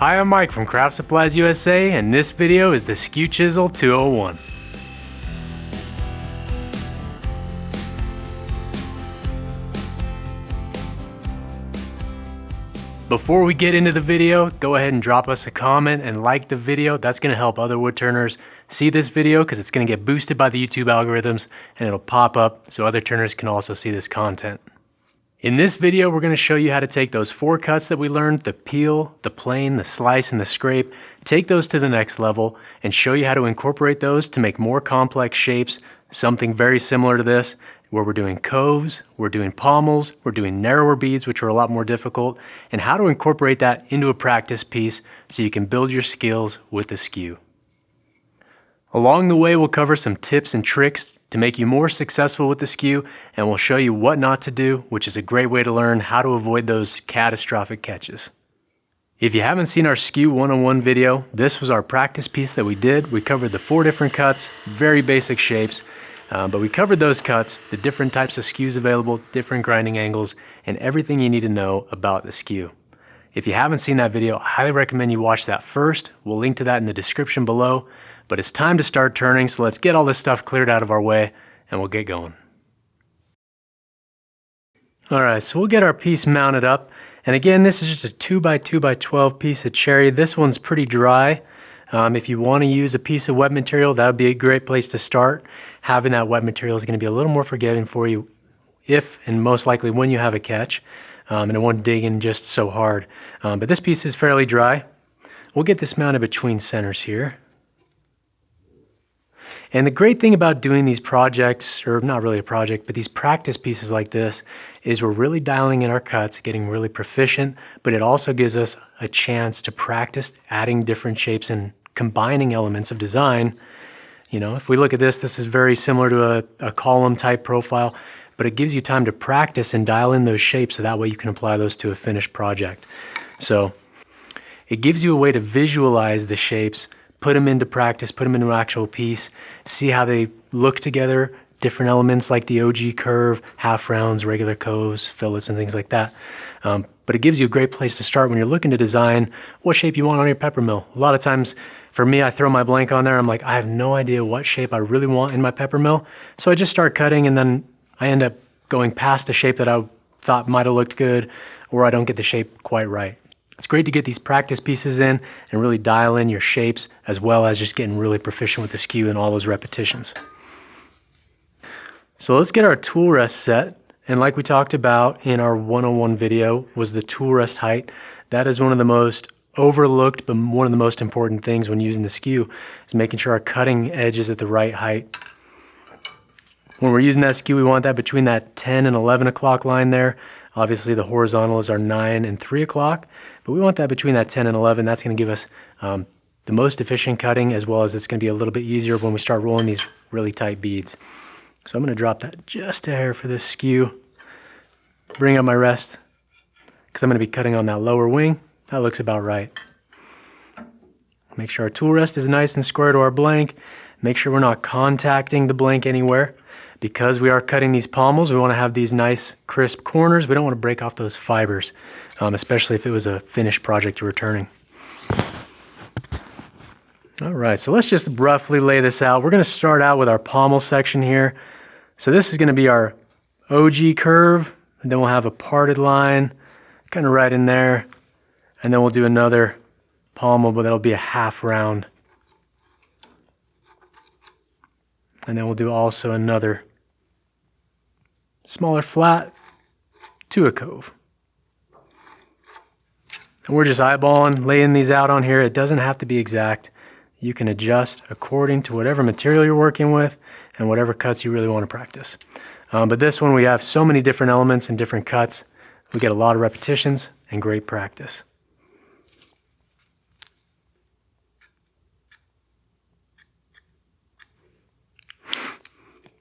Hi, I'm Mike from Craft Supplies USA, and this video is the Skew Chisel 201. Before we get into the video, go ahead and drop us a comment and like the video. That's going to help other woodturners see this video because it's going to get boosted by the YouTube algorithms and it'll pop up so other turners can also see this content. In this video, we're going to show you how to take those 4 cuts that we learned, the peel, the plane, the slice, and the scrape, take those to the next level and show you how to incorporate those to make more complex shapes, something very similar to this, where we're doing coves, we're doing pommels, we're doing narrower beads, which are a lot more difficult, and how to incorporate that into a practice piece so you can build your skills with the skew. Along the way, we'll cover some tips and tricks to make you more successful with the skew, and we'll show you what not to do, which is a great way to learn how to avoid those catastrophic catches. If you haven't seen our Skew 101 video, this was our practice piece that we did. We covered the 4 different cuts, very basic shapes, but we covered those cuts, the different types of skews available, different grinding angles, and everything you need to know about the skew. If you haven't seen that video, I highly recommend you watch that first. We'll link to that in the description below. But it's time to start turning, so let's get all this stuff cleared out of our way and we'll get going. Alright, so we'll get our piece mounted up. And again, this is just a 2x2x12 piece of cherry. This one's pretty dry. If you want to use a piece of wet material, that would be a great place to start. Having that wet material is going to be a little more forgiving for you if, and most likely when you have a catch. And it won't dig in just so hard. But this piece is fairly dry. We'll get this mounted between centers here. And the great thing about doing these projects, or not really a project, but these practice pieces like this, is we're really dialing in our cuts, getting really proficient, but it also gives us a chance to practice adding different shapes and combining elements of design. You know, if we look at this, this is very similar to a column type profile, but it gives you time to practice and dial in those shapes so that way you can apply those to a finished project. So it gives you a way to visualize the shapes, put them into practice, put them into an actual piece, see how they look together, different elements like the Ogee curve, half rounds, regular coves, fillets, and things like that. But it gives you a great place to start when you're looking to design what shape you want on your pepper mill. A lot of times, for me, I throw my blank on there. I'm like, I have no idea what shape I really want in my pepper mill. So I just start cutting, and then I end up going past a shape that I thought might have looked good, or I don't get the shape quite right. It's great to get these practice pieces in and really dial in your shapes, as well as just getting really proficient with the skew and all those repetitions. So let's get our tool rest set. And like we talked about in our 101 video was the tool rest height. That is one of the most overlooked, but one of the most important things when using the skew is making sure our cutting edge is at the right height. When we're using that skew, we want that between that 10 and 11 o'clock line there. Obviously the horizontals are 9 and 3 o'clock, but we want that between that 10 and 11. That's going to give us the most efficient cutting, as well as it's going to be a little bit easier when we start rolling these really tight beads. So I'm going to drop that just a hair for this skew. Bring up my rest, because I'm going to be cutting on that lower wing. That looks about right. Make sure our tool rest is nice and square to our blank. Make sure we're not contacting the blank anywhere. Because we are cutting these pommels, we want to have these nice crisp corners. We don't want to break off those fibers, especially if it was a finished project you're returning. All right, so let's just roughly lay this out. We're going to start out with our pommel section here. So this is going to be our Ogee curve, and then we'll have a parted line kind of right in there, and then we'll do another pommel, but that'll be a half round. And then we'll do also another smaller flat to a cove. And we're just eyeballing, laying these out on here. It doesn't have to be exact. You can adjust according to whatever material you're working with and whatever cuts you really want to practice. But this one, we have so many different elements and different cuts. We get a lot of repetitions and great practice.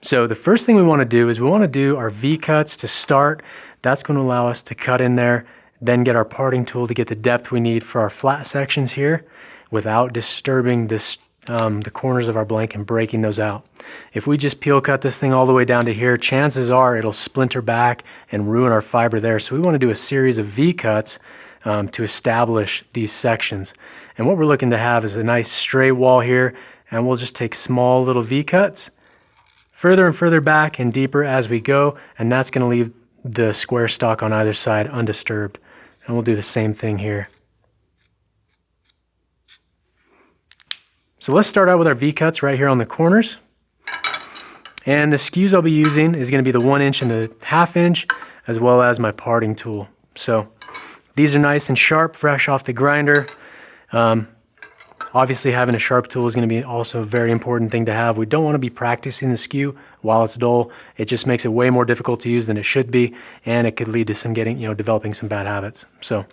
So the first thing we want to do is we want to do our V-cuts to start. That's going to allow us to cut in there, then get our parting tool to get the depth we need for our flat sections here without disturbing this, the corners of our blank and breaking those out. If we just peel cut this thing all the way down to here, chances are it'll splinter back and ruin our fiber there. So we want to do a series of V-cuts to establish these sections. And what we're looking to have is a nice straight wall here, and we'll just take small little V-cuts further and further back and deeper as we go, and that's going to leave the square stock on either side undisturbed. And we'll do the same thing here. So let's start out with our V-cuts right here on the corners. And the skews I'll be using is going to be the 1 inch and the 1/2 inch, as well as my parting tool. So these are nice and sharp, fresh off the grinder. Obviously having a sharp tool is going to be also a very important thing to have. We don't want to be practicing the skew while it's dull. It just makes it way more difficult to use than it should be, and it could lead to some developing some bad habits. So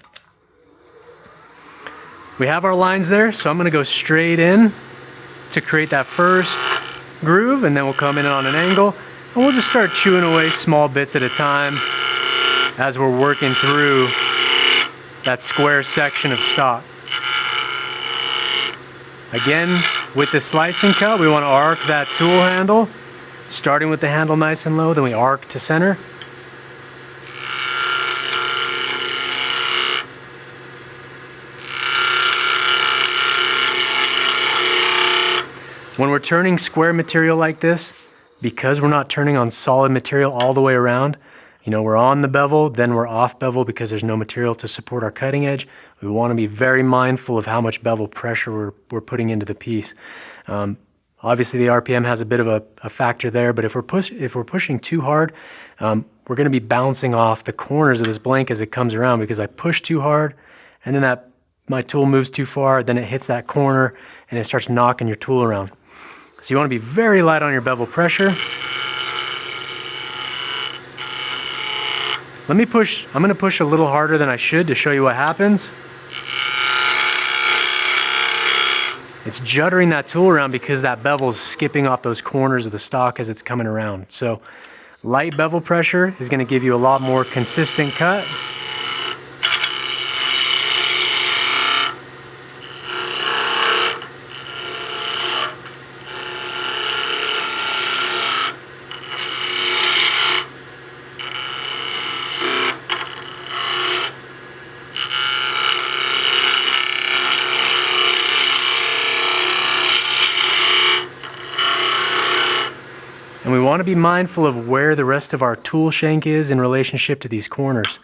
we have our lines there, so I'm going to go straight in to create that first groove, and then we'll come in on an angle, and we'll just start chewing away small bits at a time as we're working through that square section of stock. Again, with the slicing cut, we want to arc that tool handle, starting with the handle nice and low, then we arc to center. When we're turning square material like this, because we're not turning on solid material all the way around, we're on the bevel, then we're off bevel because there's no material to support our cutting edge. We want to be very mindful of how much bevel pressure we're putting into the piece. Obviously the RPM has a bit of a factor there, but if we're pushing too hard, we're going to be bouncing off the corners of this blank as it comes around, because I push too hard and then my tool moves too far, then it hits that corner and it starts knocking your tool around. So you want to be very light on your bevel pressure. I'm going to push a little harder than I should to show you what happens. It's juddering that tool around because that bevel is skipping off those corners of the stock as it's coming around. So light bevel pressure is going to give you a lot more consistent cut. And we want to be mindful of where the rest of our tool shank is in relationship to these corners.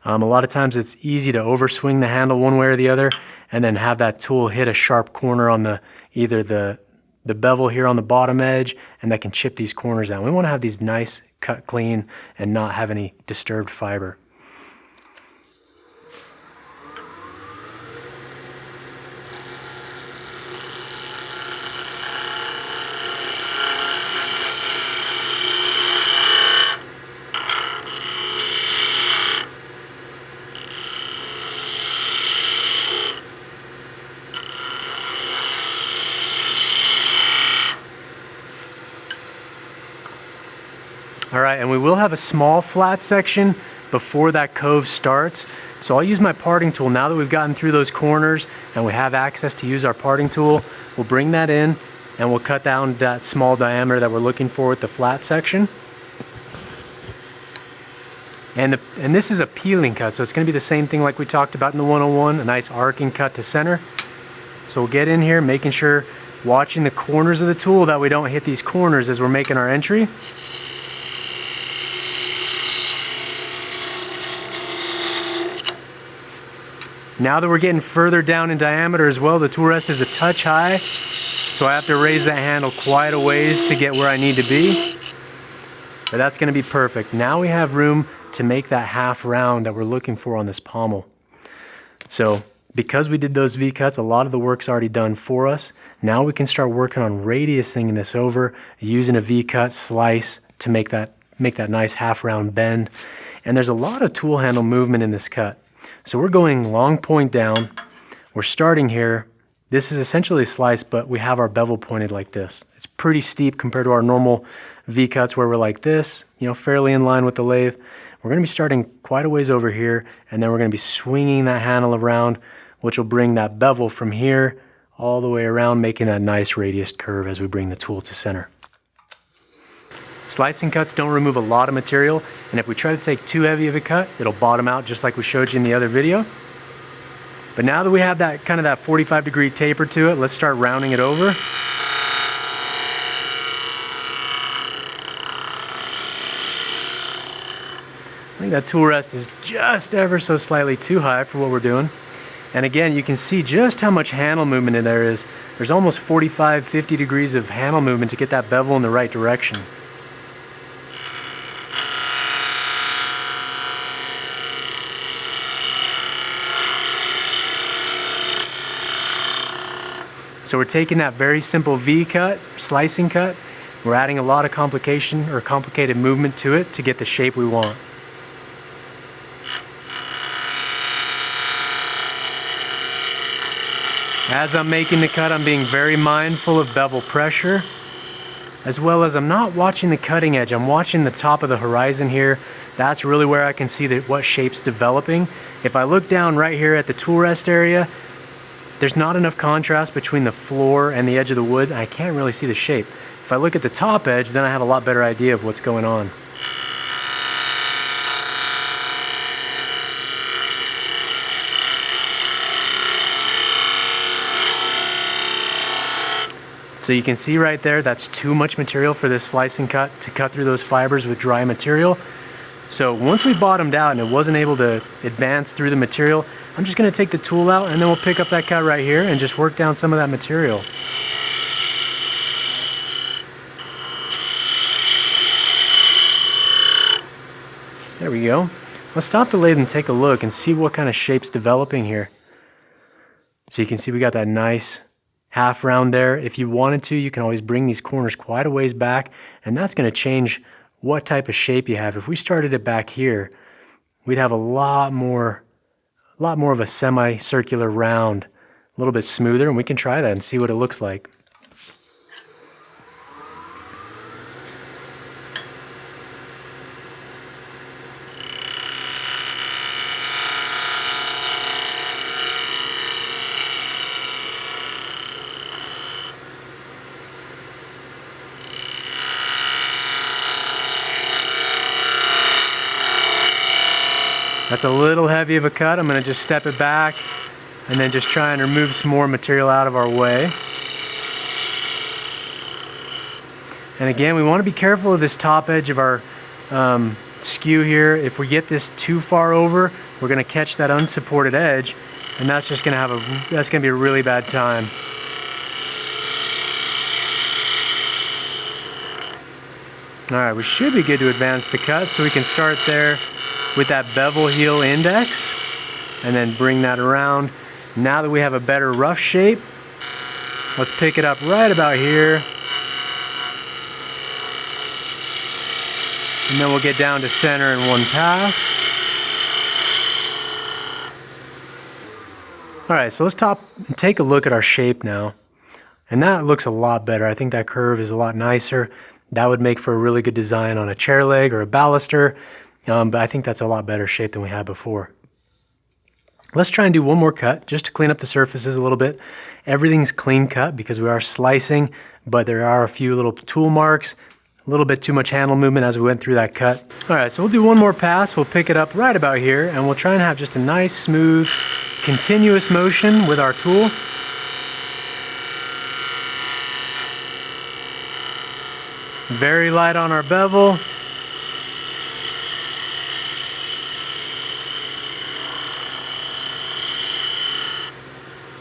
A lot of times it's easy to overswing the handle one way or the other and then have that tool hit a sharp corner on either the bevel here on the bottom edge, and that can chip these corners out. We want to have these nice, cut clean, and not have any disturbed fiber. All right, and we will have a small flat section before that cove starts. So I'll use my parting tool. Now that we've gotten through those corners and we have access to use our parting tool, we'll bring that in and we'll cut down that small diameter that we're looking for with the flat section. And this is a peeling cut, so it's going to be the same thing like we talked about in the 101, a nice arcing cut to center. So we'll get in here, making sure, watching the corners of the tool that we don't hit these corners as we're making our entry. Now that we're getting further down in diameter as well, the tool rest is a touch high, so I have to raise that handle quite a ways to get where I need to be. But that's going to be perfect. Now we have room to make that half round that we're looking for on this pommel. So because we did those V-cuts, a lot of the work's already done for us. Now we can start working on radiusing this over, using a V-cut slice to make that nice half round bend. And there's a lot of tool handle movement in this cut. So we're going long point down, we're starting here. This is essentially a slice, but we have our bevel pointed like this. It's pretty steep compared to our normal V-cuts where we're like this, fairly in line with the lathe. We're going to be starting quite a ways over here, and then we're going to be swinging that handle around, which will bring that bevel from here all the way around, making that nice radiused curve as we bring the tool to center. Slicing cuts don't remove a lot of material, and if we try to take too heavy of a cut, it'll bottom out just like we showed you in the other video. But now that we have that kind of that 45-degree taper to it, let's start rounding it over. I think that tool rest is just ever so slightly too high for what we're doing. And again, you can see just how much handle movement in there is. There's almost 45, 50 degrees of handle movement to get that bevel in the right direction. So we're taking that very simple V cut, slicing cut, we're adding a lot of complication or complicated movement to it to get the shape we want. As I'm making the cut, I'm being very mindful of bevel pressure, as well as I'm not watching the cutting edge, I'm watching the top of the horizon here. That's really where I can see what shape's developing. If I look down right here at the tool rest area, there's not enough contrast between the floor and the edge of the wood. I can't really see the shape. If I look at the top edge, then I have a lot better idea of what's going on. So you can see right there, that's too much material for this slicing cut to cut through those fibers with dry material. So once we bottomed out and it wasn't able to advance through the material, I'm just gonna take the tool out and then we'll pick up that cut right here and just work down some of that material. There we go. Let's stop the lathe and take a look and see what kind of shape's developing here. So you can see we got that nice half round there. If you wanted to, you can always bring these corners quite a ways back, and that's going to change what type of shape you have. If we started it back here, we'd have a lot more of a semicircular round, a little bit smoother, and we can try that and see what it looks like. That's a little heavy of a cut. I'm going to just step it back and then just try and remove some more material out of our way. And again, we want to be careful of this top edge of our skew here. If we get this too far over, we're going to catch that unsupported edge, and that's just going to be a really bad time. All right, we should be good to advance the cut, so we can start there with that bevel heel index and then bring that around. Now that we have a better rough shape, let's pick it up right about here. And then we'll get down to center in one pass. All right, so let's take a look at our shape now. And that looks a lot better. I think that curve is a lot nicer. That would make for a really good design on a chair leg or a baluster. But I think that's a lot better shape than we had before. Let's try and do one more cut just to clean up the surfaces a little bit. Everything's clean cut because we are slicing, but there are a few little tool marks, a little bit too much handle movement as we went through that cut. All right, so we'll do one more pass. We'll pick it up right about here, and we'll try and have just a nice, smooth, continuous motion with our tool. Very light on our bevel.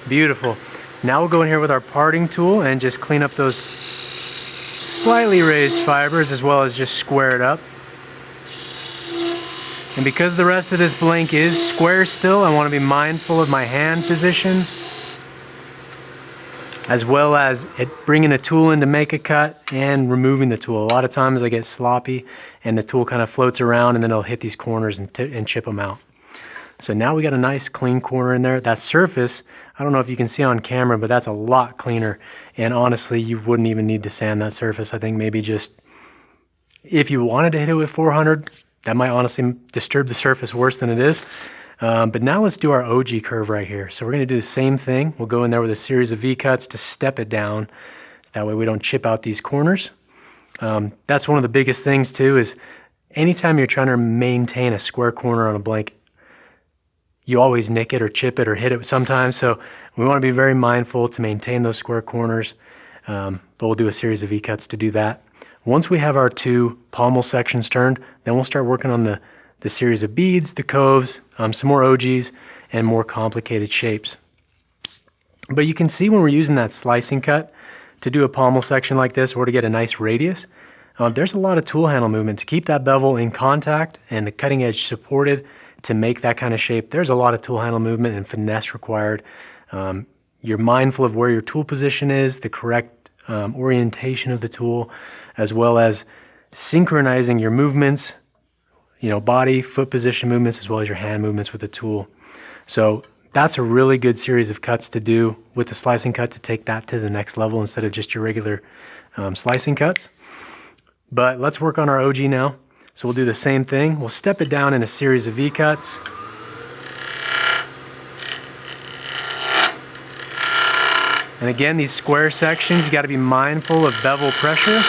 Beautiful. Now we'll go in here with our parting tool and just clean up those slightly raised fibers, as well as just square it up. And because the rest of this blank is square still, I want to be mindful of my hand position, as well as bringing the tool in to make a cut and removing the tool. A lot of times I get sloppy and the tool kind of floats around and then it'll hit these corners and chip them out. So now we got a nice clean corner in there. That surface, I don't know if you can see on camera, but that's a lot cleaner. And honestly, you wouldn't even need to sand that surface. I think maybe just, if you wanted to hit it with 400, that might honestly disturb the surface worse than it is. But now let's do our Ogee curve right here. So we're gonna do the same thing. We'll go in there with a series of V-cuts to step it down. That way we don't chip out these corners. That's one of the biggest things too, is anytime you're trying to maintain a square corner on a blank, you always nick it or chip it or hit it sometimes. So we want to be very mindful to maintain those square corners. But we'll do a series of V-cuts to do that. Once we have our 2 pommel sections turned, then we'll start working on the series of beads, the coves, some more Ogees, and more complicated shapes. But you can see when we're using that slicing cut to do a pommel section like this or to get a nice radius, there's a lot of tool handle movement to keep that bevel in contact and the cutting edge supported to make that kind of shape. There's a lot of tool handle movement and finesse required. You're mindful of where your tool position is, the correct orientation of the tool, as well as synchronizing your movements, body, foot position movements, as well as your hand movements with the tool. So that's a really good series of cuts to do with the slicing cut to take that to the next level instead of just your regular slicing cuts. But let's work on our Ogee now. So we'll do the same thing. We'll step it down in a series of V-cuts. And again, these square sections, you got to be mindful of bevel pressure.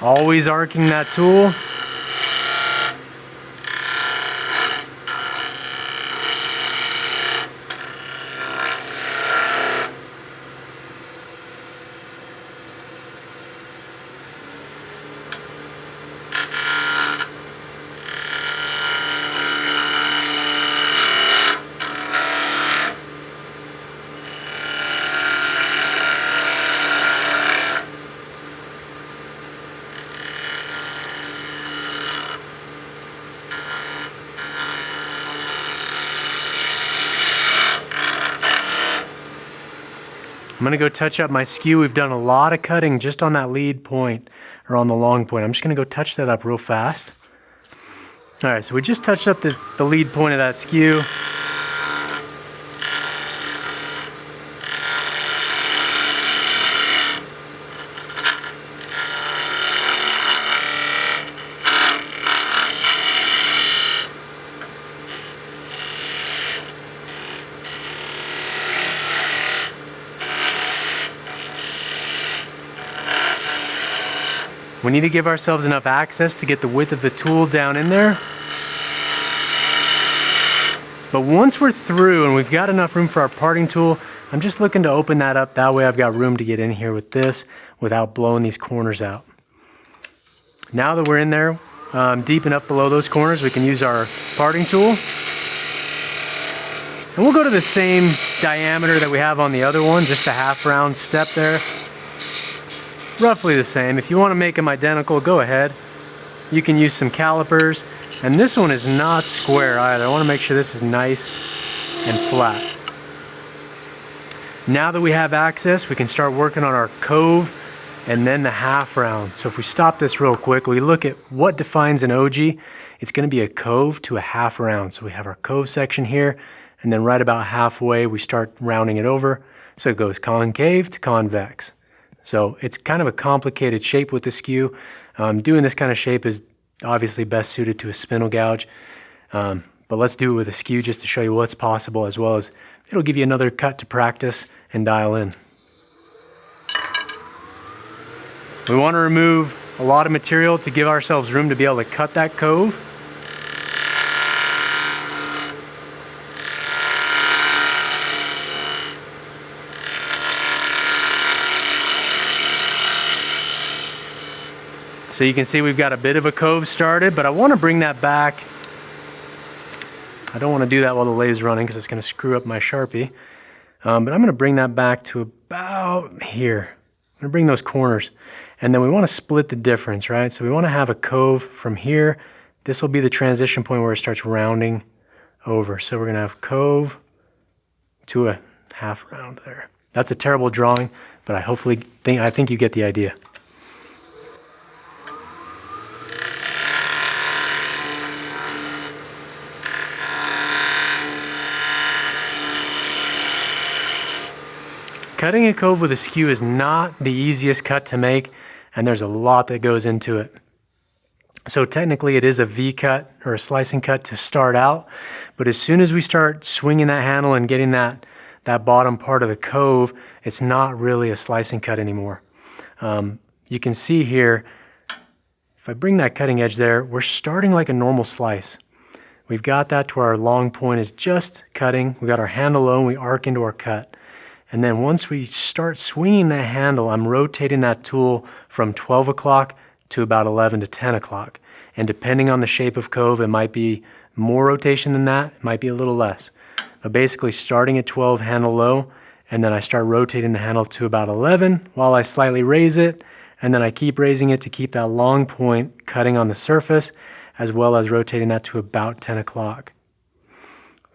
Always arcing that tool. I'm going to go touch up my skew. We've done a lot of cutting just on that lead point, or on the long point. I'm just going to go touch that up real fast. All right, so we just touched up the lead point of that skew. We need to give ourselves enough access to get the width of the tool down in there. But once we're through and we've got enough room for our parting tool, I'm just looking to open that up. That way I've got room to get in here with this without blowing these corners out. Now that we're in there, deep enough below those corners, we can use our parting tool. And we'll go to the same diameter that we have on the other one, just a half round step there. Roughly the same. If you want to make them identical, go ahead. You can use some calipers. And this one is not square either. I want to make sure this is nice and flat. Now that we have access, we can start working on our cove and then the half round. So if we stop this real quick, we look at what defines an Ogee. It's going to be a cove to a half round. So we have our cove section here, and then right about halfway, we start rounding it over. So it goes concave to convex. So it's kind of a complicated shape with the skew. Doing this kind of shape is obviously best suited to a spindle gouge. But let's do it with a skew just to show you what's possible, as well as it'll give you another cut to practice and dial in. We want to remove a lot of material to give ourselves room to be able to cut that cove. So you can see we've got a bit of a cove started, but I want to bring that back. I don't want to do that while the lathe is running because it's going to screw up my Sharpie. But I'm going to bring that back to about here. I'm going to bring those corners. And then we want to split the difference, right? So we want to have a cove from here. This will be the transition point where it starts rounding over. So we're going to have cove to a half round there. That's a terrible drawing, but I think you get the idea. Cutting a cove with a skew is not the easiest cut to make, and there's a lot that goes into it. So technically it is a V-cut or a slicing cut to start out, but as soon as we start swinging that handle and getting that bottom part of the cove, it's not really a slicing cut anymore. You can see here, if I bring that cutting edge there, we're starting like a normal slice. We've got that to where our long point is just cutting. We got our handle low and we arc into our cut. And then once we start swinging that handle, I'm rotating that tool from 12 o'clock to about 11 to 10 o'clock. And depending on the shape of cove, it might be more rotation than that, it might be a little less. But basically starting at 12, handle low, and then I start rotating the handle to about 11 while I slightly raise it, and then I keep raising it to keep that long point cutting on the surface, as well as rotating that to about 10 o'clock.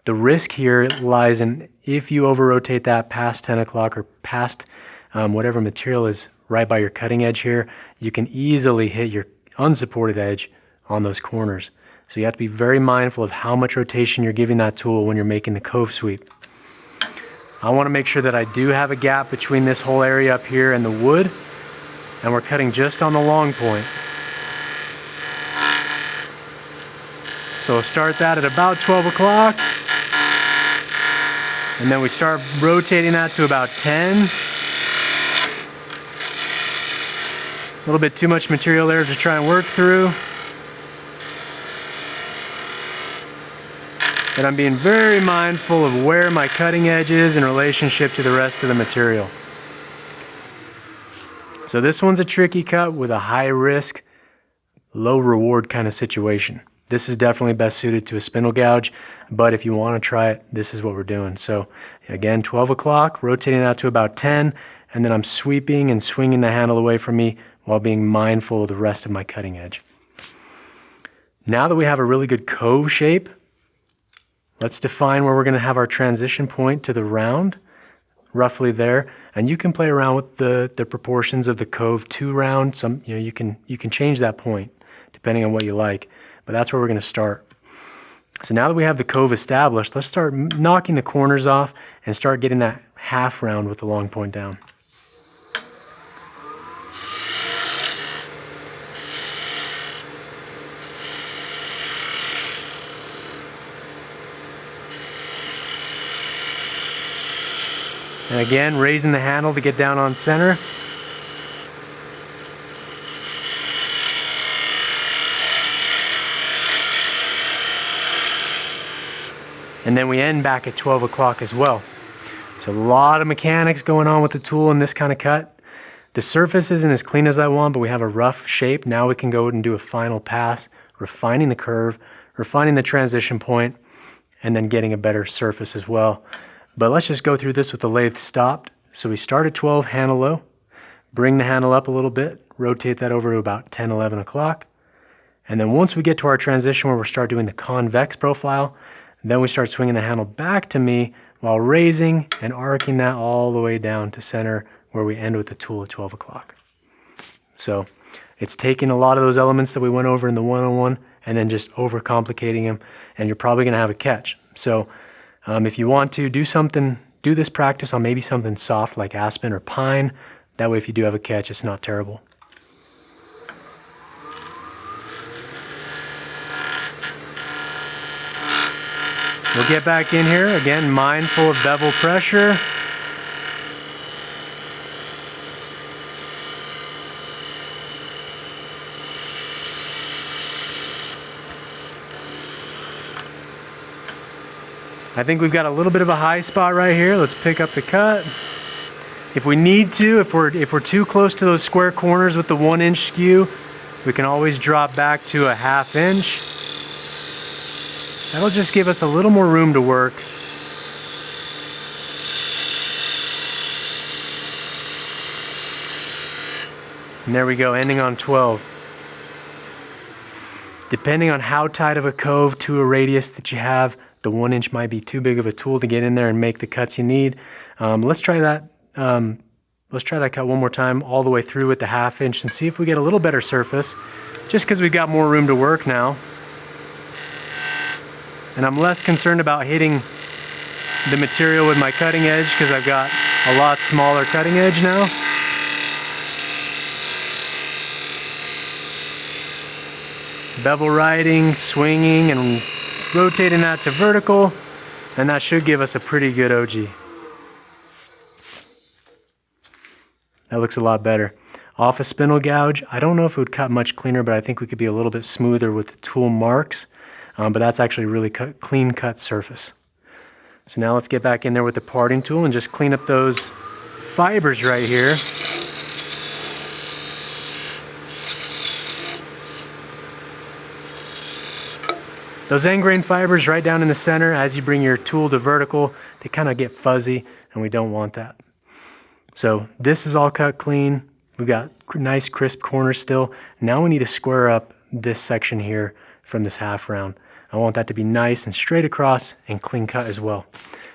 The risk here lies in if you over-rotate that past 10 o'clock or past whatever material is right by your cutting edge here, you can easily hit your unsupported edge on those corners. So you have to be very mindful of how much rotation you're giving that tool when you're making the cove sweep. I want to make sure that I do have a gap between this whole area up here and the wood, and we're cutting just on the long point. So we'll start that at about 12 o'clock, and then we start rotating that to about 10. A little bit too much material there to try and work through. And I'm being very mindful of where my cutting edge is in relationship to the rest of the material. So this one's a tricky cut with a high risk, low reward kind of situation. This is definitely best suited to a spindle gouge, but if you want to try it, this is what we're doing. So again, 12 o'clock, rotating that to about 10, and then I'm sweeping and swinging the handle away from me while being mindful of the rest of my cutting edge. Now that we have a really good cove shape, let's define where we're going to have our transition point to the round, roughly there. And you can play around with the proportions of the cove to round. You can change that point depending on what you like, but that's where we're going to start. So now that we have the cove established, let's start knocking the corners off and start getting that half round with the long point down. And again, raising the handle to get down on center. And then we end back at 12 o'clock as well. So a lot of mechanics going on with the tool in this kind of cut. The surface isn't as clean as I want, but we have a rough shape. Now we can go and do a final pass, refining the curve, refining the transition point, and then getting a better surface as well. But let's just go through this with the lathe stopped. So we start at 12, handle low, bring the handle up a little bit, rotate that over to about 10, 11 o'clock. And then once we get to our transition where we start doing the convex profile, then we start swinging the handle back to me while raising and arcing that all the way down to center where we end with the tool at 12 o'clock. So it's taking a lot of those elements that we went over in the one-on-one and then just overcomplicating them, and you're probably going to have a catch. So if you want to do this practice on maybe something soft like aspen or pine. That way if you do have a catch, it's not terrible. We'll get back in here, again, mindful of bevel pressure. I think we've got a little bit of a high spot right here. Let's pick up the cut. If we need to, if we're too close to those square corners with the 1-inch skew, we can always drop back to a 1/2 inch. That'll just give us a little more room to work. And there we go, ending on 12. Depending on how tight of a cove to a radius that you have, the 1-inch might be too big of a tool to get in there and make the cuts you need. Let's try that. Let's try that cut one more time all the way through with the 1/2 inch and see if we get a little better surface, just because we've got more room to work now. And I'm less concerned about hitting the material with my cutting edge because I've got a lot smaller cutting edge now. Bevel riding, swinging, and rotating that to vertical, and that should give us a pretty good Ogee. That looks a lot better. off a spindle gouge. I don't know if it would cut much cleaner, but I think we could be a little bit smoother with the tool marks. But that's actually a really clean cut surface. So now let's get back in there with the parting tool and just clean up those fibers right here. Those end grain fibers right down in the center, as you bring your tool to vertical, they kind of get fuzzy, and we don't want that. So this is all cut clean. We've got nice crisp corners still. Now we need to square up this section here from this half round. I want that to be nice and straight across and clean cut as well.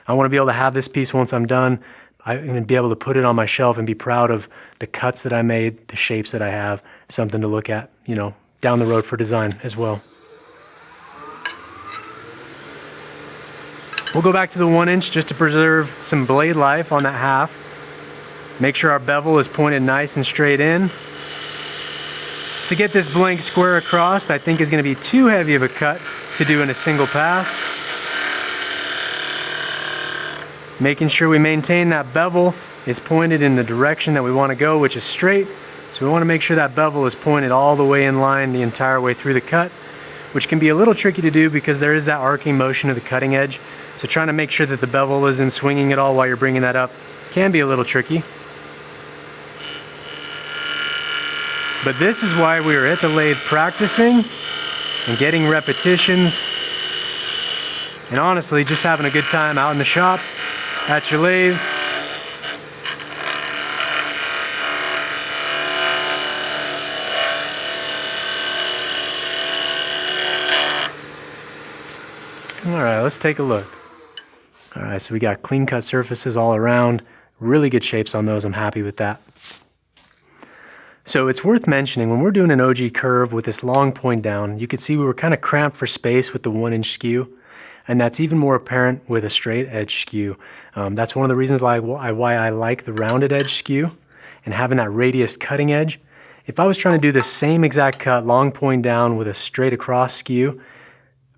I want to be able to have this piece once I'm done. I'm going to be able to put it on my shelf and be proud of the cuts that I made, the shapes that I have, something to look at, you know, down the road for design as well. We'll go back to the 1" just to preserve some blade life on that half. Make sure our bevel is pointed nice and straight in. To get this blank square across, I think is going to be too heavy of a cut to do in a single pass. Making sure we maintain that bevel is pointed in the direction that we want to go, which is straight. So we want to make sure that bevel is pointed all the way in line the entire way through the cut, which can be a little tricky to do because there is that arcing motion of the cutting edge. So trying to make sure that the bevel isn't swinging at all while you're bringing that up can be a little tricky. But this is why we are at the lathe practicing and getting repetitions. And honestly, just having a good time out in the shop, at your lathe. All right, let's take a look. All right, so we got clean cut surfaces all around. Really good shapes on those, I'm happy with that. So it's worth mentioning, when we're doing an Ogee curve with this long point down, you can see we were kind of cramped for space with the 1" skew, and that's even more apparent with a straight edge skew. That's one of the reasons why I like the rounded edge skew and having that radius cutting edge. If I was trying to do the same exact cut, long point down with a straight across skew,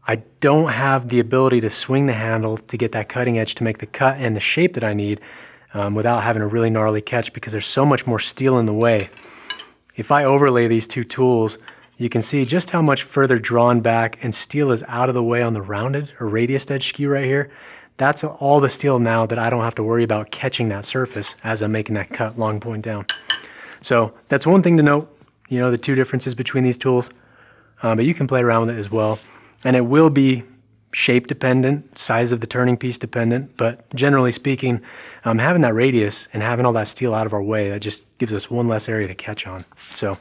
I don't have the ability to swing the handle to get that cutting edge to make the cut and the shape that I need without having a really gnarly catch because there's so much more steel in the way. If I overlay these two tools, you can see just how much further drawn back and steel is out of the way on the rounded or radius edge skew right here. That's all the steel now that I don't have to worry about catching that surface as I'm making that cut long point down. So that's one thing to note, you know, the two differences between these tools, but you can play around with it as well. And it will be shape dependent, size of the turning piece dependent, but generally speaking, having that radius and having all that steel out of our way, that just gives us one less area to catch on. So,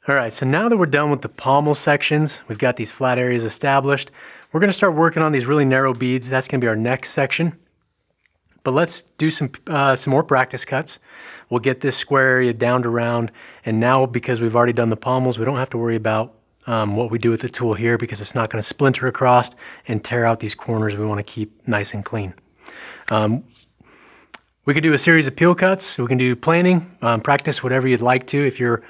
all right, so now that we're done with the pommel sections, we've got these flat areas established, we're gonna start working on these really narrow beads. That's gonna be our next section. But let's do some more practice cuts. We'll get this square area down to round, and now because we've already done the pommels, we don't have to worry about what we do with the tool here because it's not going to splinter across and tear out these corners we want to keep nice and clean. We can do a series of peel cuts. We can do planing, practice whatever you'd like to. If you're,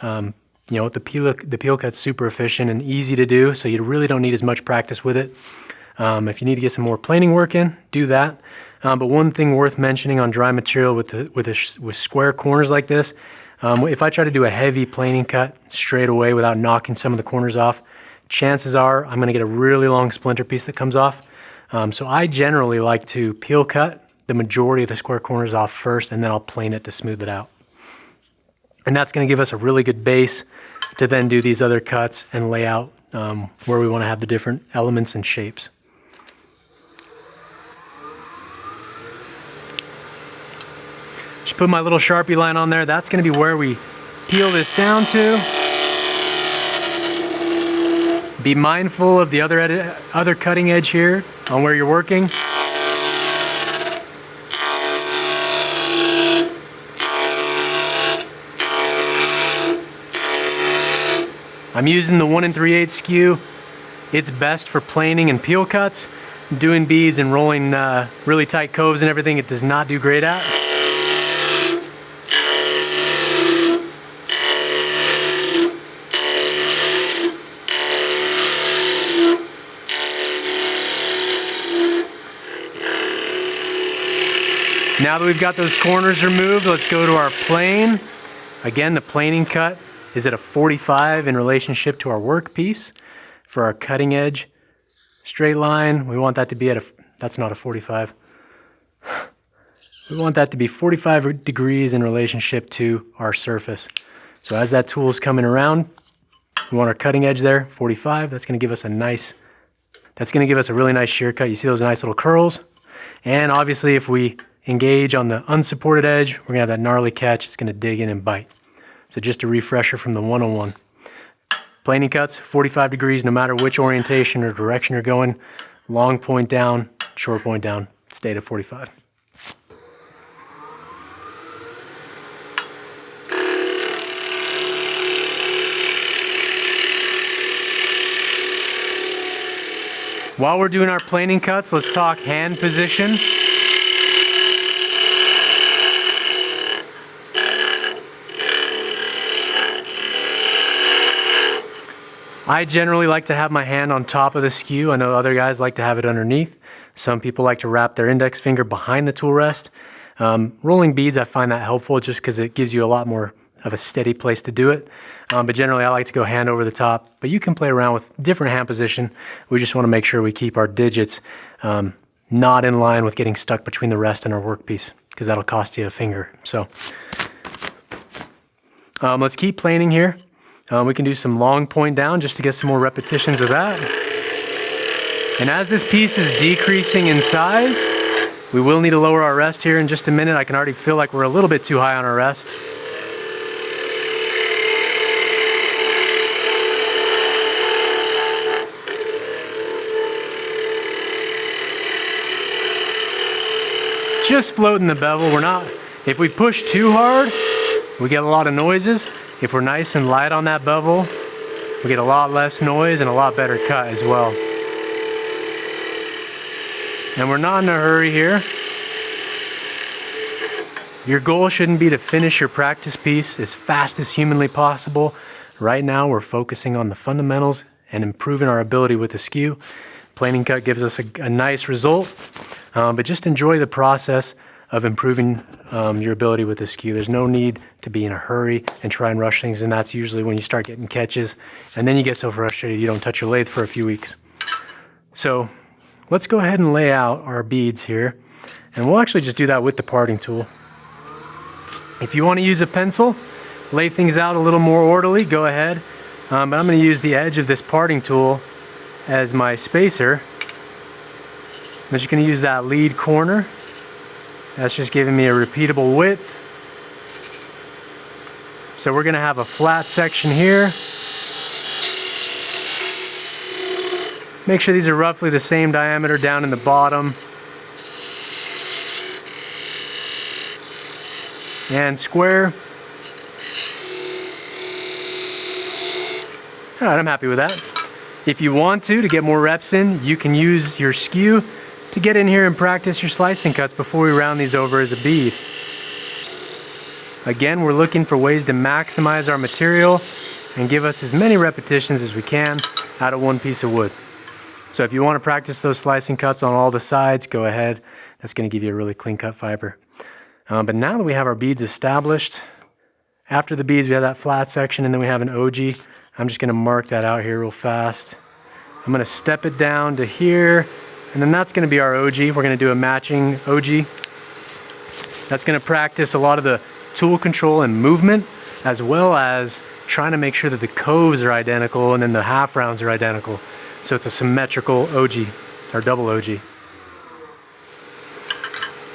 you know, the peel cut's super efficient and easy to do, so you really don't need as much practice with it. If you need to get some more planing work in, do that. But one thing worth mentioning on dry material with square corners like this, if I try to do a heavy planing cut straight away without knocking some of the corners off, chances are I'm going to get a really long splinter piece that comes off. So I generally like to peel cut the majority of the square corners off first, and then I'll plane it to smooth it out. And that's going to give us a really good base to then do these other cuts and lay out where we want to have the different elements and shapes. Just put my little Sharpie line on there. That's going to be where we peel this down to. Be mindful of the other cutting edge here on where you're working. I'm using the 1 3/8 skew. It's best for planing and peel cuts. Doing beads and rolling really tight coves and everything, it does not do great at. Now that we've got those corners removed, let's go to our plane. Again, the planing cut is at a 45 in relationship to our workpiece. For our cutting edge straight line, we want that to be at that's not a 45. We want that to be 45 degrees in relationship to our surface. So as that tool is coming around, we want our cutting edge there, 45. That's gonna give us a really nice shear cut. You see those nice little curls? And obviously if we engage on the unsupported edge, we're gonna have that gnarly catch. It's gonna dig in and bite. So just a refresher from the 101. Planing cuts, 45 degrees, no matter which orientation or direction you're going. Long point down, short point down, stay at 45. While we're doing our planing cuts, let's talk hand position. I generally like to have my hand on top of the skew. I know other guys like to have it underneath. Some people like to wrap their index finger behind the tool rest. Rolling beads, I find that helpful just because it gives you a lot more of a steady place to do it. But generally I like to go hand over the top, but you can play around with different hand position. We just want to make sure we keep our digits not in line with getting stuck between the rest and our workpiece, because that'll cost you a finger. So let's keep planing here. We can do some long point down just to get some more repetitions of that. And as this piece is decreasing in size, we will need to lower our rest here in just a minute. I can already feel like we're a little bit too high on our rest. Just floating the bevel. If we push too hard, we get a lot of noises. If we're nice and light on that bevel, we get a lot less noise and a lot better cut as well. And we're not in a hurry here. Your goal shouldn't be to finish your practice piece as fast as humanly possible. Right now, we're focusing on the fundamentals and improving our ability with the skew. Planing cut gives us a nice result, but just enjoy the process of improving your ability with the skew. There's no need to be in a hurry and try and rush things, and that's usually when you start getting catches, and then you get so frustrated you don't touch your lathe for a few weeks. So let's go ahead and lay out our beads here, and we'll actually just do that with the parting tool. If you want to use a pencil, lay things out a little more orderly, go ahead. But I'm going to use the edge of this parting tool as my spacer. I'm just going to use that lead corner. That's just giving me a repeatable width. So we're going to have a flat section here. Make sure these are roughly the same diameter down in the bottom. And square. All right, I'm happy with that. If you want to get more reps in, you can use your skew to get in here and practice your slicing cuts before we round these over as a bead. Again, we're looking for ways to maximize our material and give us as many repetitions as we can out of one piece of wood. So if you want to practice those slicing cuts on all the sides, go ahead. That's going to give you a really clean cut fiber. But now that we have our beads established, after the beads we have that flat section and then we have an Ogee. I'm just going to mark that out here real fast. I'm going to step it down to here, and then that's going to be our Ogee. We're going to do a matching Ogee. That's going to practice a lot of the tool control and movement, as well as trying to make sure that the coves are identical and then the half rounds are identical. So it's a symmetrical Ogee, or double Ogee.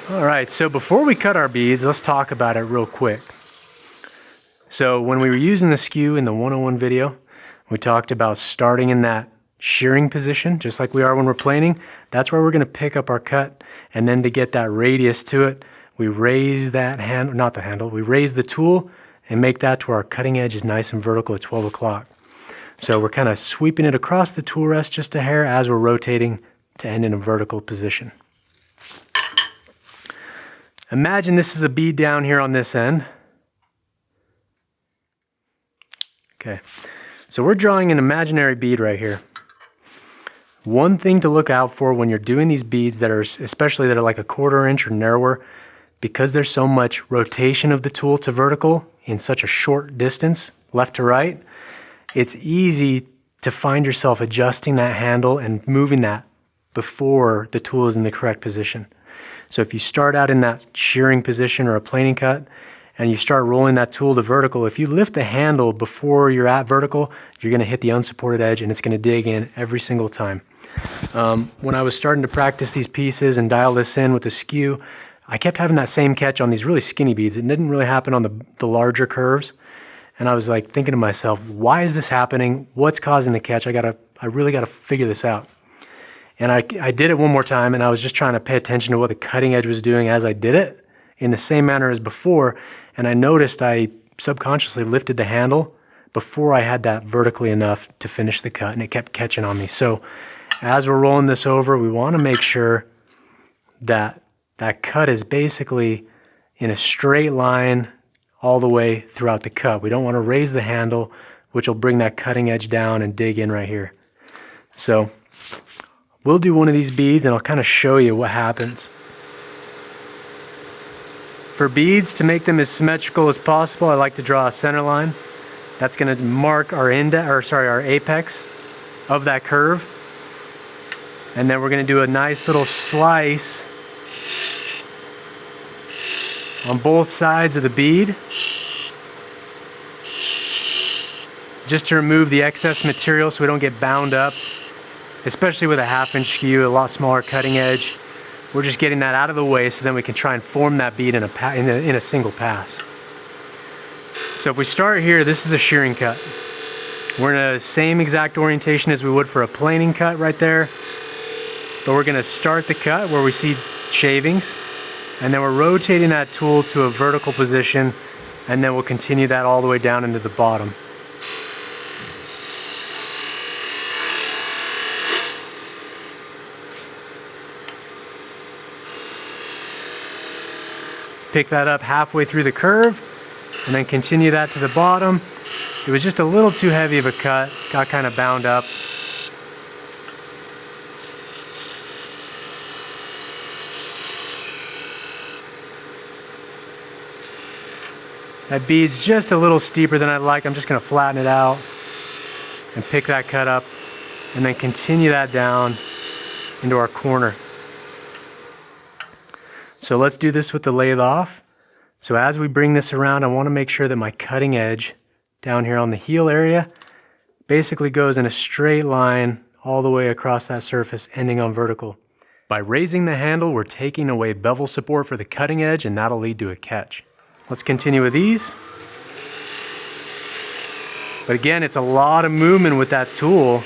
All right, so before we cut our beads, let's talk about it real quick. So when we were using the skew in the 101 video, we talked about starting in that shearing position, just like we are when we're planing. That's where we're going to pick up our cut, and then to get that radius to it, we raise that handle, not the handle, we raise the tool and make that to where our cutting edge is nice and vertical at 12 o'clock. So we're kind of sweeping it across the tool rest just a hair as we're rotating to end in a vertical position. Imagine this is a bead down here on this end. Okay, so we're drawing an imaginary bead right here. One thing to look out for when you're doing these beads that are, especially that are like a 1/4 inch or narrower, because there's so much rotation of the tool to vertical in such a short distance, left to right, it's easy to find yourself adjusting that handle and moving that before the tool is in the correct position. So if you start out in that shearing position or a planing cut, and you start rolling that tool to vertical, if you lift the handle before you're at vertical, you're gonna hit the unsupported edge and it's gonna dig in every single time. When I was starting to practice these pieces and dial this in with the Skew, I kept having that same catch on these really skinny beads. It didn't really happen on the larger curves. And I was like thinking to myself, why is this happening? What's causing the catch? I really gotta figure this out. And I did it one more time, and I was just trying to pay attention to what the cutting edge was doing as I did it in the same manner as before. And I noticed I subconsciously lifted the handle before I had that vertically enough to finish the cut, and it kept catching on me. So as we're rolling this over, we want to make sure that that cut is basically in a straight line all the way throughout the cut. We don't want to raise the handle, which will bring that cutting edge down and dig in right here. So we'll do one of these beads and I'll kind of show you what happens. For beads, to make them as symmetrical as possible, I like to draw a center line. That's going to mark our our apex of that curve. And then we're going to do a nice little slice on both sides of the bead, just to remove the excess material so we don't get bound up, especially with a 1/2 inch skew, a lot smaller cutting edge. We're just getting that out of the way so then we can try and form that bead in a single pass. So if we start here, this is a shearing cut. We're in the same exact orientation as we would for a planing cut right there, but we're gonna start the cut where we see shavings, and then we're rotating that tool to a vertical position, and then we'll continue that all the way down into the bottom. Pick that up halfway through the curve, and then continue that to the bottom. It was just a little too heavy of a cut, got kind of bound up. That bead's just a little steeper than I'd like. I'm just gonna flatten it out and pick that cut up, and then continue that down into our corner. So let's do this with the lathe off. So as we bring this around, I want to make sure that my cutting edge down here on the heel area basically goes in a straight line all the way across that surface, ending on vertical. By raising the handle, we're taking away bevel support for the cutting edge, and that'll lead to a catch. Let's continue with these. But again, it's a lot of movement with that tool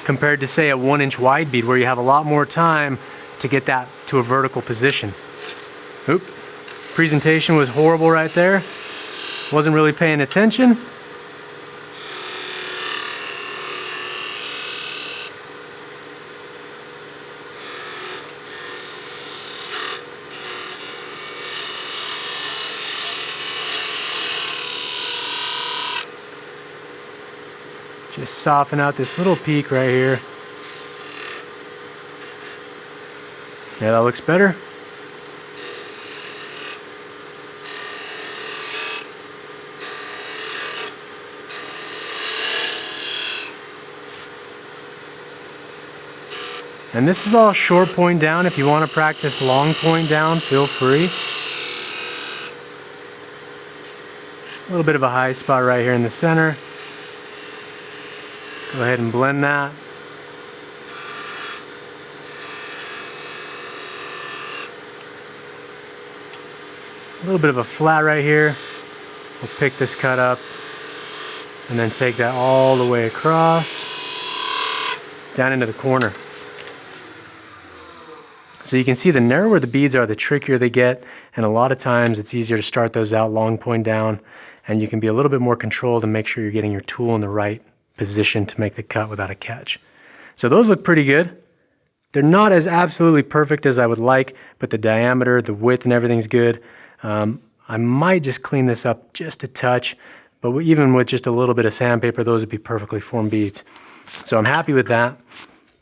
compared to, say, a 1 inch wide bead where you have a lot more time to get that to a vertical position. Oop, presentation was horrible right there. Wasn't really paying attention. Just soften out this little peak right here. Yeah, that looks better. And this is all short point down. If you want to practice long point down, feel free. A little bit of a high spot right here in the center. Go ahead and blend that. A little bit of a flat right here. We'll pick this cut up and then take that all the way across down into the corner. So you can see the narrower the beads are, the trickier they get, and a lot of times it's easier to start those out long point down, and you can be a little bit more controlled and make sure you're getting your tool in the right position to make the cut without a catch. So those look pretty good. They're not as absolutely perfect as I would like, but the diameter, the width, and everything's good. I might just clean this up just a touch, but even with just a little bit of sandpaper, those would be perfectly formed beads. So I'm happy with that.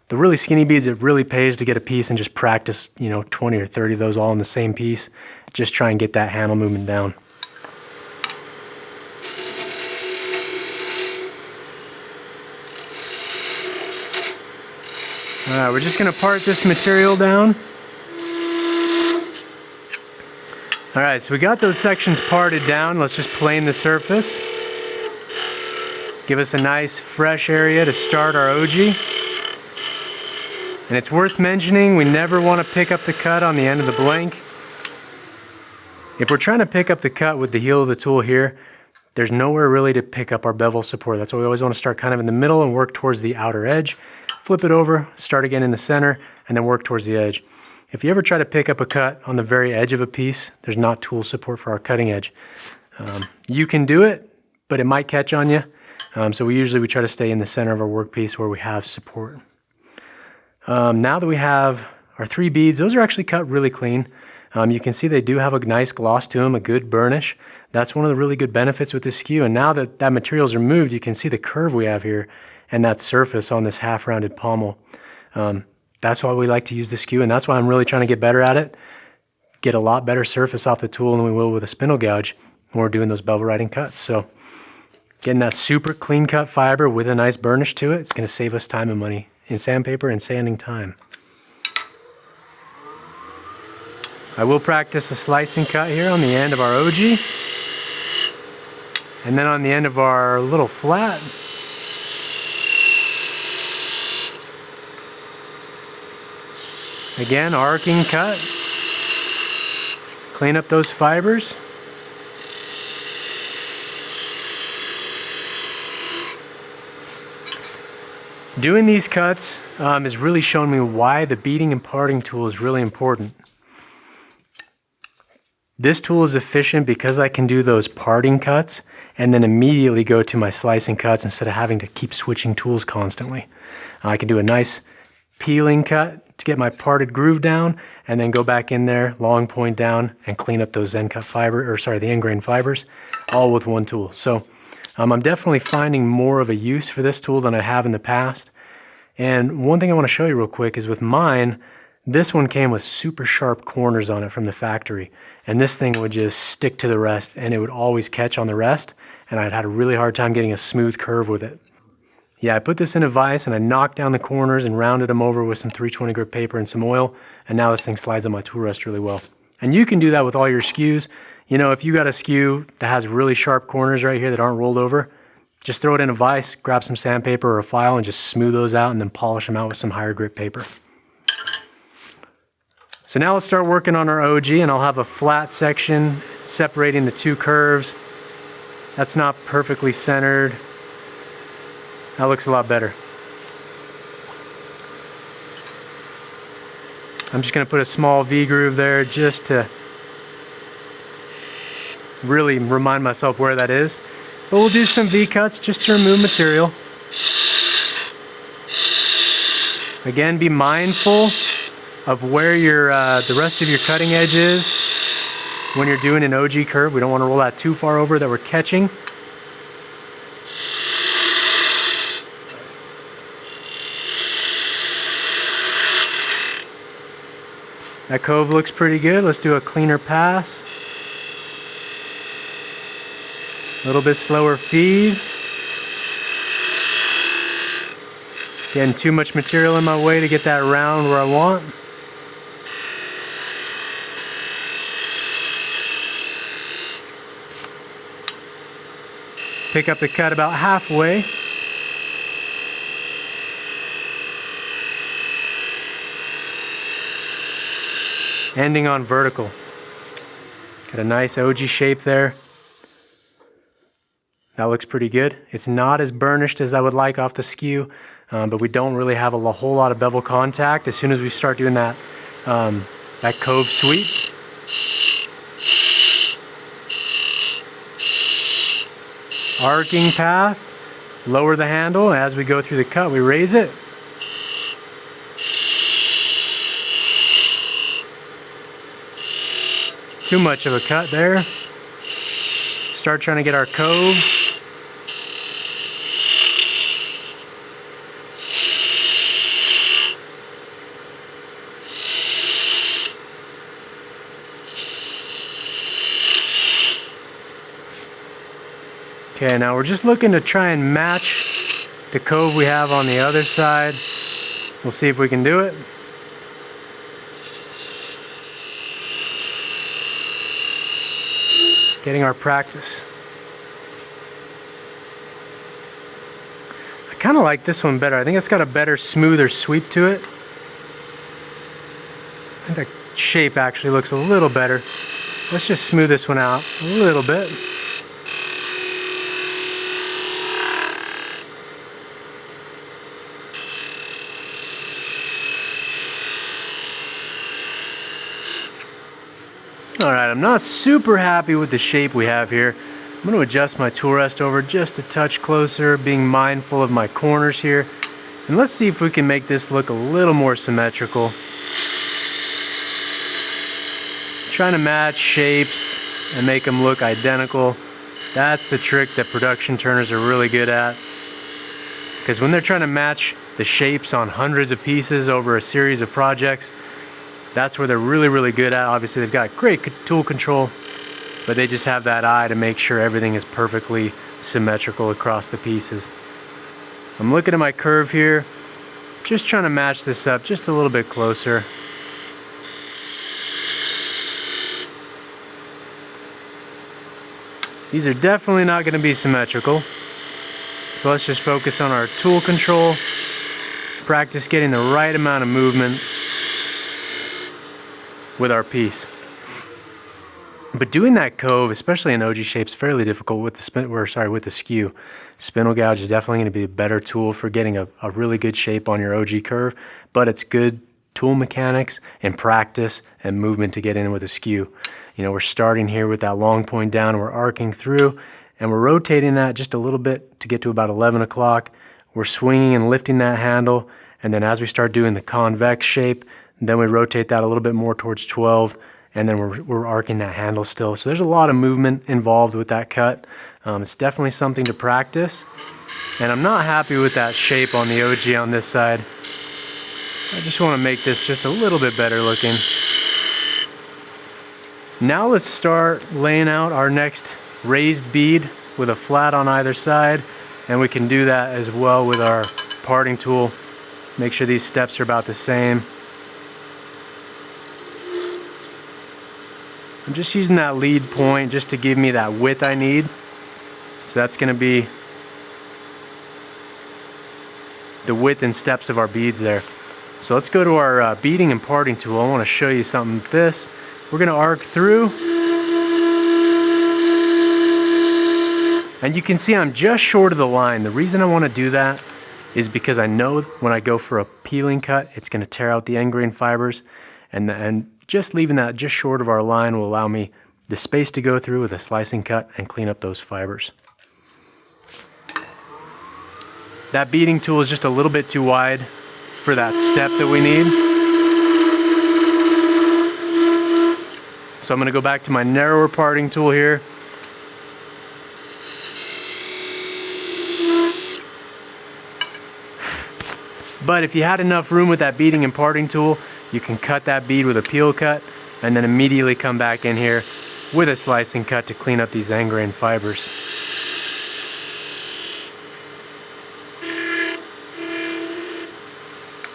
The really skinny beads, it really pays to get a piece and just practice, 20 or 30 of those all in the same piece. Just try and get that handle movement down. Alright, we're just going to part this material down. Alright, so we got those sections parted down. Let's just plane the surface. Give us a nice fresh area to start our Ogee. And it's worth mentioning, we never want to pick up the cut on the end of the blank. If we're trying to pick up the cut with the heel of the tool here, there's nowhere really to pick up our bevel support. That's why we always want to start kind of in the middle and work towards the outer edge. Flip it over, start again in the center, and then work towards the edge. If you ever try to pick up a cut on the very edge of a piece, there's not tool support for our cutting edge. You can do it, but it might catch on you. So we try to stay in the center of our workpiece where we have support. Now that we have our 3 beads, those are actually cut really clean. You can see they do have a nice gloss to them, a good burnish. That's one of the really good benefits with this skew. And now that that material is removed, you can see the curve we have here and that surface on this half-rounded pommel. That's why we like to use the skew, and that's why I'm really trying to get better at it. Get a lot better surface off the tool than we will with a spindle gouge when we're doing those bevel riding cuts. So getting that super clean cut fiber with a nice burnish to it, it's going to save us time and money in sandpaper and sanding time. I will practice a slicing cut here on the end of our Ogee. And then on the end of our little flat. Again, arcing cut. Clean up those fibers. Doing these cuts has really shown me why the beading and parting tool is really important. This tool is efficient because I can do those parting cuts and then immediately go to my slicing cuts instead of having to keep switching tools constantly. I can do a nice peeling cut to get my parted groove down and then go back in there, long point down, and clean up those end grain fibers, all with one tool. So I'm definitely finding more of a use for this tool than I have in the past. And one thing I want to show you real quick is with mine, this one came with super sharp corners on it from the factory. And this thing would just stick to the rest and it would always catch on the rest. And I'd had a really hard time getting a smooth curve with it. Yeah, I put this in a vise and I knocked down the corners and rounded them over with some 320 grit paper and some oil. And now this thing slides on my tool rest really well. And you can do that with all your skews. If you got a skew that has really sharp corners right here that aren't rolled over, just throw it in a vise, grab some sandpaper or a file and just smooth those out and then polish them out with some higher grit paper. So now let's start working on our Ogee, and I'll have a flat section separating the two curves. That's not perfectly centered. That looks a lot better. I'm just going to put a small V groove there just to really remind myself where that is. But we'll do some V cuts just to remove material. Again, be mindful of where the rest of your cutting edge is when you're doing an Ogee curve. We don't want to roll that too far over that we're catching. That cove looks pretty good. Let's do a cleaner pass. A little bit slower feed. Getting too much material in my way to get that round where I want. Pick up the cut about halfway. Ending on vertical. Got a nice Ogee shape there. That looks pretty good. It's not as burnished as I would like off the skew, but we don't really have a whole lot of bevel contact. As soon as we start doing that, that cove sweep, arcing path, lower the handle. As we go through the cut, we raise it. Too much of a cut there. Start trying to get our cove. Okay, now we're just looking to try and match the cove we have on the other side. We'll see if we can do it. Getting our practice. I kind of like this one better. I think it's got a better, smoother sweep to it. I think the shape actually looks a little better. Let's just smooth this one out a little bit. Alright, I'm not super happy with the shape we have here. I'm going to adjust my tool rest over just a touch closer, being mindful of my corners here. And let's see if we can make this look a little more symmetrical. Trying to match shapes and make them look identical. That's the trick that production turners are really good at. Because when they're trying to match the shapes on hundreds of pieces over a series of projects, that's where they're really, really good at. Obviously, they've got great tool control, but they just have that eye to make sure everything is perfectly symmetrical across the pieces. I'm looking at my curve here, just trying to match this up just a little bit closer. These are definitely not going to be symmetrical. So let's just focus on our tool control, practice getting the right amount of movement with our piece. But doing that cove, especially in Ogee shape, is fairly difficult with the skew. Spindle gouge is definitely going to be a better tool for getting a really good shape on your Ogee curve, but it's good tool mechanics and practice and movement to get in with a skew. You know, we're starting here with that long point down, we're arcing through, and we're rotating that just a little bit to get to about 11 o'clock. We're swinging and lifting that handle, and then as we start doing the convex shape, then we rotate that a little bit more towards 12, and then we're arcing that handle still. So there's a lot of movement involved with that cut. It's definitely something to practice. And I'm not happy with that shape on the Ogee on this side. I just want to make this just a little bit better looking. Now let's start laying out our next raised bead with a flat on either side. And we can do that as well with our parting tool. Make sure these steps are about the same. I'm just using that lead point just to give me that width I need. So that's going to be the width and steps of our beads there. So let's go to our beading and parting tool. I want to show you something with this. We're going to arc through. And you can see I'm just short of the line. The reason I want to do that is because I know when I go for a peeling cut, it's going to tear out the end grain fibers. And just leaving that just short of our line will allow me the space to go through with a slicing cut and clean up those fibers. That beading tool is just a little bit too wide for that step that we need. So I'm going to go back to my narrower parting tool here. But if you had enough room with that beading and parting tool, you can cut that bead with a peel cut and then immediately come back in here with a slicing cut to clean up these end grain fibers.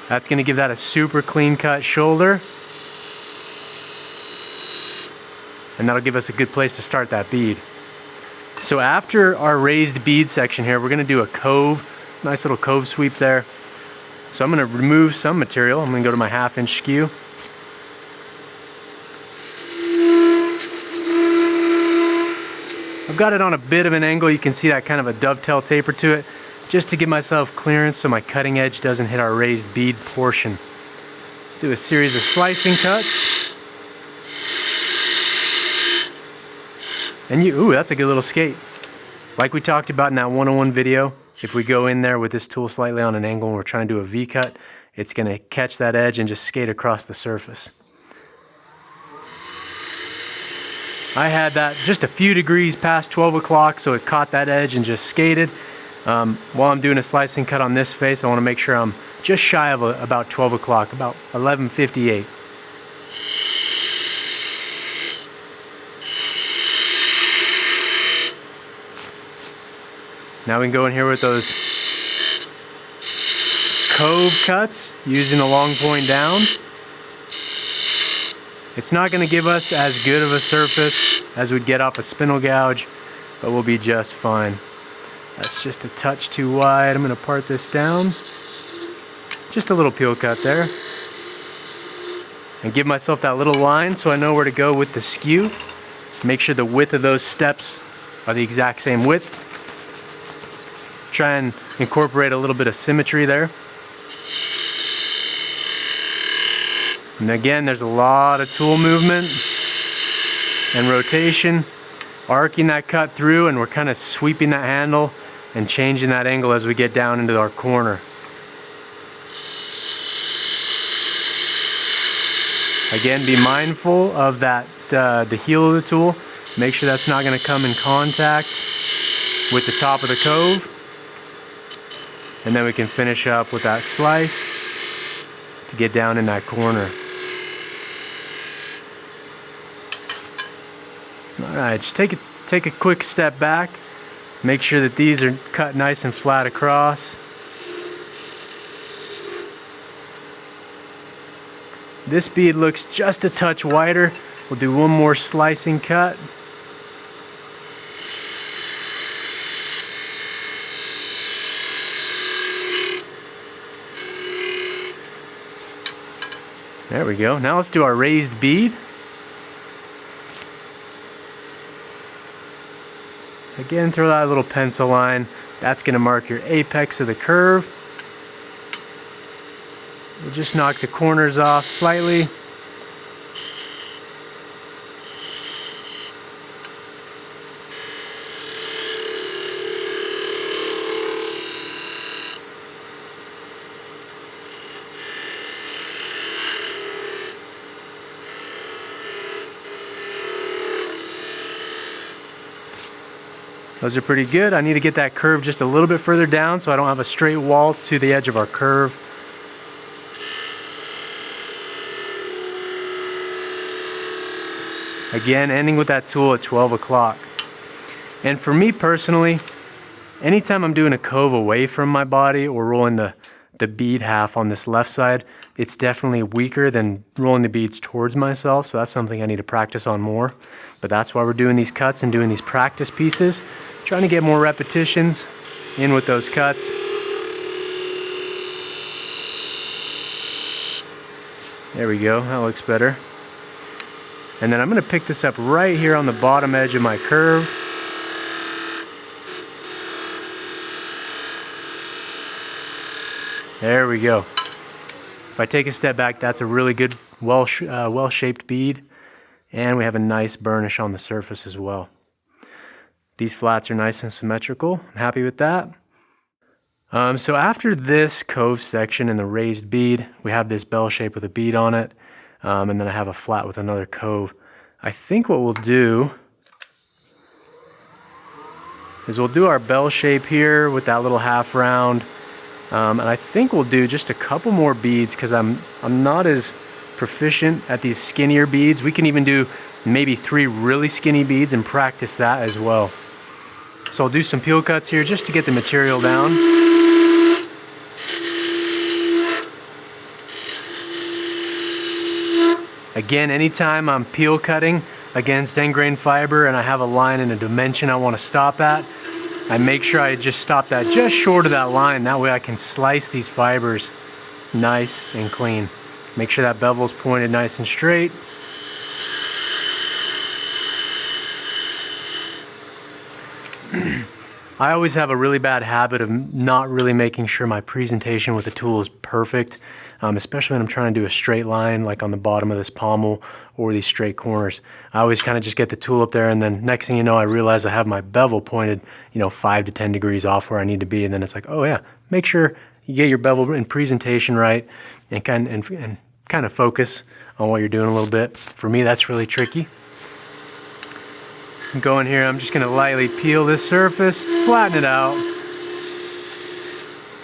That's going to give that a super clean cut shoulder. And that'll give us a good place to start that bead. So after our raised bead section here, we're going to do a cove, nice little cove sweep there. So I'm going to remove some material. I'm going to go to my 1/2 inch skew. I've got it on a bit of an angle. You can see that kind of a dovetail taper to it, just to give myself clearance so my cutting edge doesn't hit our raised bead portion. Do a series of slicing cuts. And ooh, that's a good little skate. Like we talked about in that 101 video, if we go in there with this tool slightly on an angle and we're trying to do a V-cut, it's going to catch that edge and just skate across the surface. I had that just a few degrees past 12 o'clock, so it caught that edge and just skated. While I'm doing a slicing cut on this face, I want to make sure I'm just shy of about 12 o'clock, about 11:58. Now we can go in here with those Cove cuts using a long point down. It's not going to give us as good of a surface as we'd get off a spindle gouge, but we'll be just fine. That's just a touch too wide. I'm going to part this down. Just a little peel cut there. And give myself that little line so I know where to go with the skew. Make sure the width of those steps are the exact same width. Try and incorporate a little bit of symmetry there. And again, there's a lot of tool movement and rotation, arcing that cut through, and we're kind of sweeping that handle and changing that angle as we get down into our corner. Again, be mindful of that, the heel of the tool. Make sure that's not going to come in contact with the top of the cove. And then we can finish up with that slice to get down in that corner. Alright, just take a quick step back. Make sure that these are cut nice and flat across. This bead looks just a touch wider. We'll do one more slicing cut. There we go. Now let's do our raised bead. Again, throw that little pencil line. That's going to mark your apex of the curve. We'll just knock the corners off slightly. Those are pretty good. I need to get that curve just a little bit further down so I don't have a straight wall to the edge of our curve. Again, ending with that tool at 12 o'clock. And for me personally, anytime I'm doing a cove away from my body or rolling the bead half on this left side, it's definitely weaker than rolling the beads towards myself, so that's something I need to practice on more. But that's why we're doing these cuts and doing these practice pieces, trying to get more repetitions in with those cuts. There we go, that looks better. And then I'm going to pick this up right here on the bottom edge of my curve. There we go. If I take a step back, that's a really good, well-shaped bead. And we have a nice burnish on the surface as well. These flats are nice and symmetrical. I'm happy with that. So after this cove section and the raised bead, we have this bell shape with a bead on it. And then I have a flat with another cove. I think what we'll do is we'll do our bell shape here with that little half round. And I think we'll do just a couple more beads because I'm not as proficient at these skinnier beads. We can even do maybe 3 really skinny beads and practice that as well. So I'll do some peel cuts here just to get the material down. Again, anytime I'm peel cutting against end grain fiber and I have a line and a dimension I want to stop at, I make sure I just stop that just short of that line. That way I can slice these fibers nice and clean. Make sure that bevel's pointed nice and straight. I always have a really bad habit of not really making sure my presentation with the tool is perfect, especially when I'm trying to do a straight line like on the bottom of this pommel or these straight corners. I always kind of just get the tool up there, and then next thing you know I realize I have my bevel pointed 5 to 10 degrees off where I need to be, and then it's like, oh yeah, make sure you get your bevel in presentation right and kind of focus on what you're doing a little bit. For me, that's really tricky. Go in here, I'm just going to lightly peel this surface, flatten it out.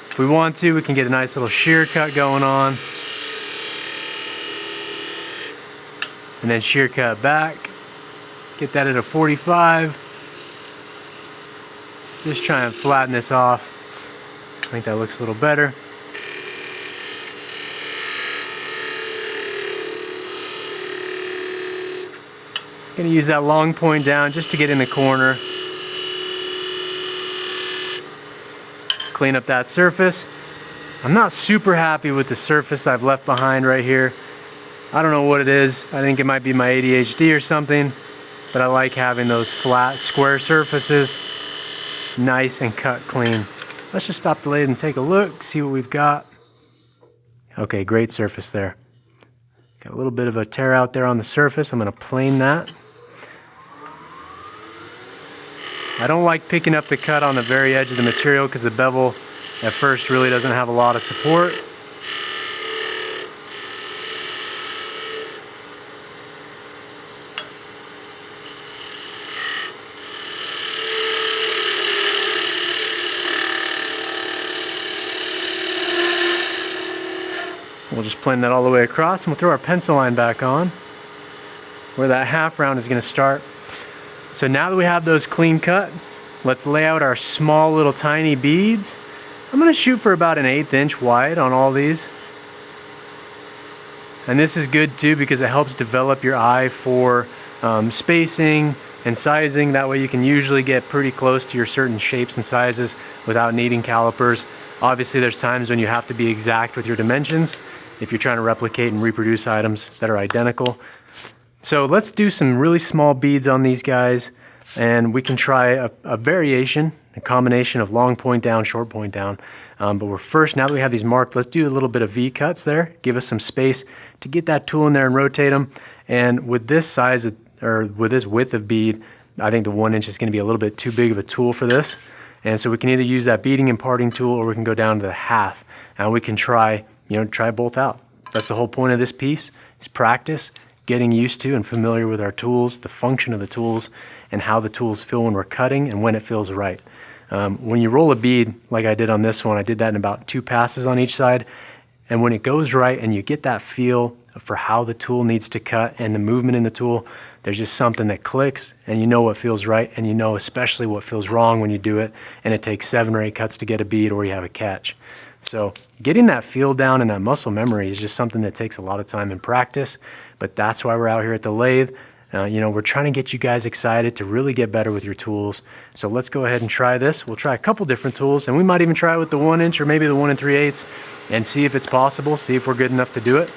If we want to, we can get a nice little shear cut going on. And then shear cut back. Get that at a 45. Just try and flatten this off. I think that looks a little better. Gonna use that long point down just to get in the corner. Clean up that surface. I'm not super happy with the surface I've left behind right here. I don't know what it is. I think it might be my ADHD or something, but I like having those flat, square surfaces nice and cut clean. Let's just stop the lathe and take a look, see what we've got. Okay, great surface there. Got a little bit of a tear out there on the surface. I'm gonna plane that. I don't like picking up the cut on the very edge of the material because the bevel at first really doesn't have a lot of support. We'll just plane that all the way across and we'll throw our pencil line back on where that half round is going to start. So now that we have those clean cut, let's lay out our small little tiny beads. I'm going to shoot for about an 1/8 inch wide on all these. And this is good too because it helps develop your eye for spacing and sizing. That way you can usually get pretty close to your certain shapes and sizes without needing calipers. Obviously there's times when you have to be exact with your dimensions if you're trying to replicate and reproduce items that are identical. So let's do some really small beads on these guys, and we can try a variation, a combination of long point down, short point down. But we're first, now that we have these marked, let's do a little bit of V cuts there, give us some space to get that tool in there and rotate them. And with this size, or with this width of bead, I think the 1 inch is going to be a little bit too big of a tool for this. And so we can either use that beading and parting tool, or we can go down to the half, and we can try both out. That's the whole point of this piece, is practice, getting used to and familiar with our tools, the function of the tools, and how the tools feel when we're cutting and when it feels right. When you roll a bead, like I did on this one, I did that in about 2 passes on each side, and when it goes right and you get that feel for how the tool needs to cut and the movement in the tool, there's just something that clicks, and you know what feels right, and you know especially what feels wrong when you do it, and it takes 7 or 8 cuts to get a bead or you have a catch. So getting that feel down and that muscle memory is just something that takes a lot of time and practice, but that's why we're out here at the lathe. We're trying to get you guys excited to really get better with your tools. So let's go ahead and try this. We'll try a couple different tools, and we might even try it with the 1 inch or maybe the 1 3/8 and see if it's possible, see if we're good enough to do it.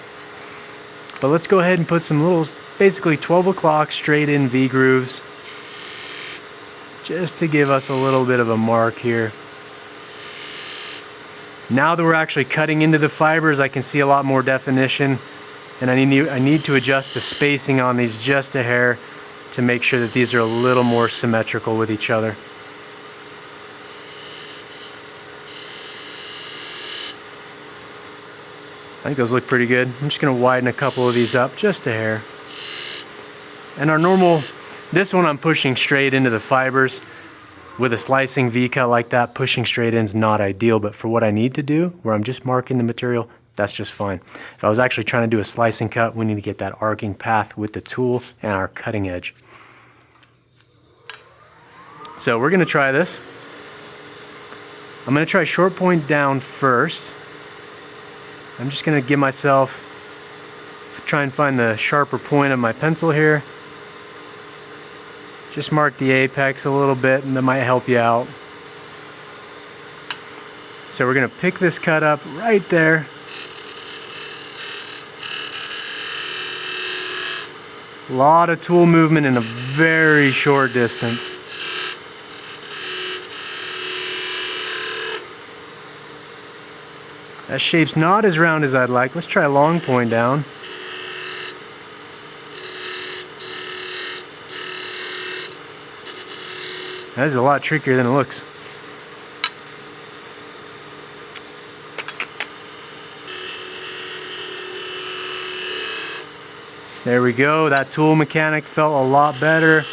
But let's go ahead and put some little, basically 12 o'clock straight in V grooves, just to give us a little bit of a mark here. Now that we're actually cutting into the fibers, I can see a lot more definition, and I need to adjust the spacing on these just a hair to make sure that these are a little more symmetrical with each other. I think those look pretty good. I'm just going to widen a couple of these up just a hair. And our normal, this one I'm pushing straight into the fibers. With a slicing V cut like that, pushing straight in is not ideal, but for what I need to do, where I'm just marking the material, that's just fine. If I was actually trying to do a slicing cut, we need to get that arcing path with the tool and our cutting edge. So we're going to try this. I'm going to try short point down first. I'm just going to give myself, try and find the sharper point of my pencil here. Just mark the apex a little bit, and that might help you out. So we're going to pick this cut up right there. A lot of tool movement in a very short distance. That shape's not as round as I'd like. Let's try a long point down. That is a lot trickier than it looks. There we go. That tool mechanic felt a lot better.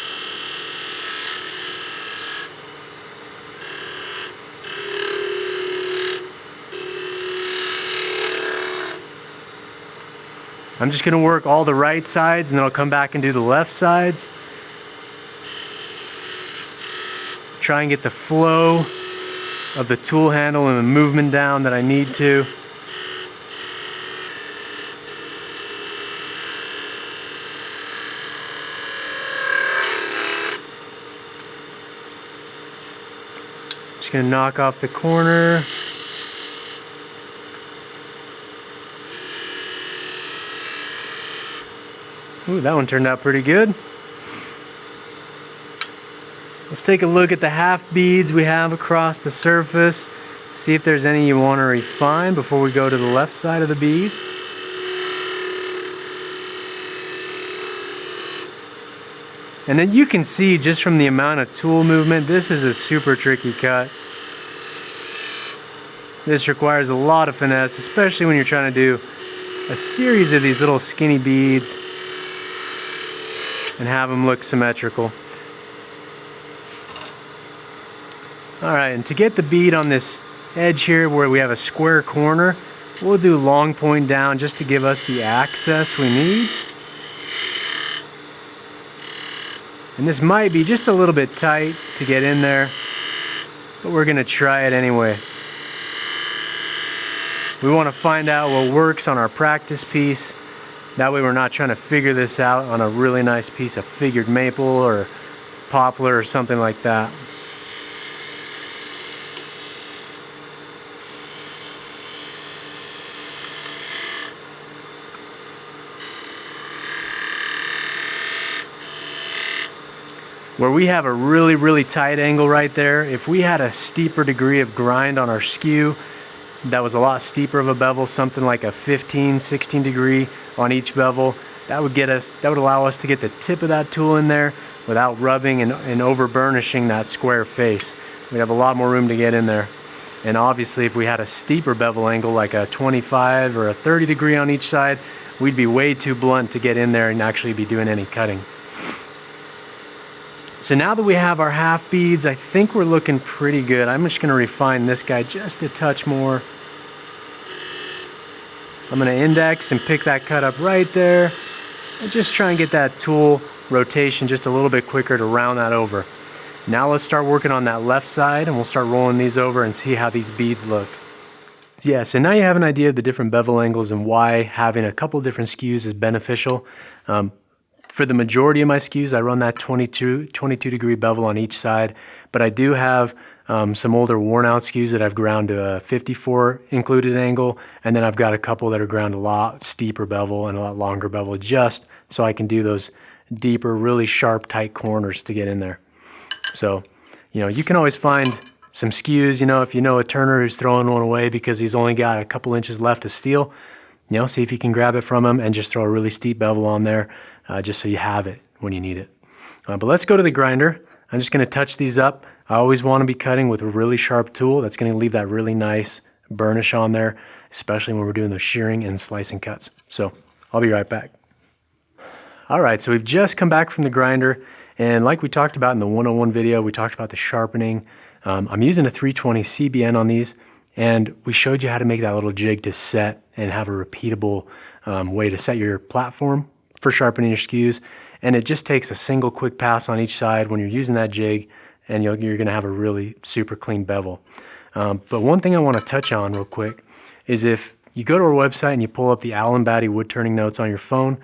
I'm just going to work all the right sides, and then I'll come back and do the left sides. try and get the flow of the tool handle and the movement down that I need to. Just gonna knock off the corner. Ooh, that one turned out pretty good. Let's take a look at the half beads we have across the surface. See if there's any you want to refine before we go to the left side of the bead. And then you can see just from the amount of tool movement, this is a super tricky cut. This requires a lot of finesse, especially when you're trying to do a series of these little skinny beads and have them look symmetrical. Alright, and to get the bead on this edge here where we have a square corner, we'll do long point down just to give us the access we need. And this might be just a little bit tight to get in there, but we're going to try it anyway. We want to find out what works on our practice piece. That way we're not trying to figure this out on a really nice piece of figured maple or poplar or something like that. Where we have a really tight angle right there, if we had a steeper degree of grind on our skew, that was a lot steeper of a bevel, something like a 15-16 degree on each bevel, that would allow us to get the tip of that tool in there without rubbing and over burnishing that square face. We'd have a lot more room to get in there. And obviously if we had a steeper bevel angle like a 25 or a 30 degree on each side, we'd be way too blunt to get in there and actually be doing any cutting. So now that we have our half beads, I think we're looking pretty good. I'm just going to refine this guy just a touch more. I'm going to index and pick that cut up right there and just try and get that tool rotation just a little bit quicker to round that over. Now let's start working on that left side and we'll start rolling these over and see how these beads look. Yeah, so now you have an idea of the different bevel angles and why having a couple different skews is beneficial. For the majority of my skews, I run that 22 degree bevel on each side, but I do have some older worn out skews that I've ground to a 54 included angle, and then I've got a couple that are ground a lot steeper bevel and a lot longer bevel just so I can do those deeper, really sharp, tight corners to get in there. So, you know, you can always find some skews, you know, if you know a turner who's throwing one away because he's only got a couple inches left of steel, you know, see if you can grab it from him and just throw a really steep bevel on there. Just so you have it when you need it. But let's go to the grinder. I'm just going to touch these up. I always want to be cutting with a really sharp tool. That's going to leave that really nice burnish on there, especially when we're doing those shearing and slicing cuts. So I'll be right back. All right, so we've just come back from the grinder, and like we talked about in the 101 video, we talked about the sharpening. I'm using a 320 CBN on these, and we showed you how to make that little jig to set and have a repeatable way to set your platform for sharpening your skews, and it just takes a single quick pass on each side when you're using that jig, and you're going to have a really super clean bevel. But one thing I want to touch on real quick is if you go to our website and you pull up the Allen Batty wood turning notes on your phone,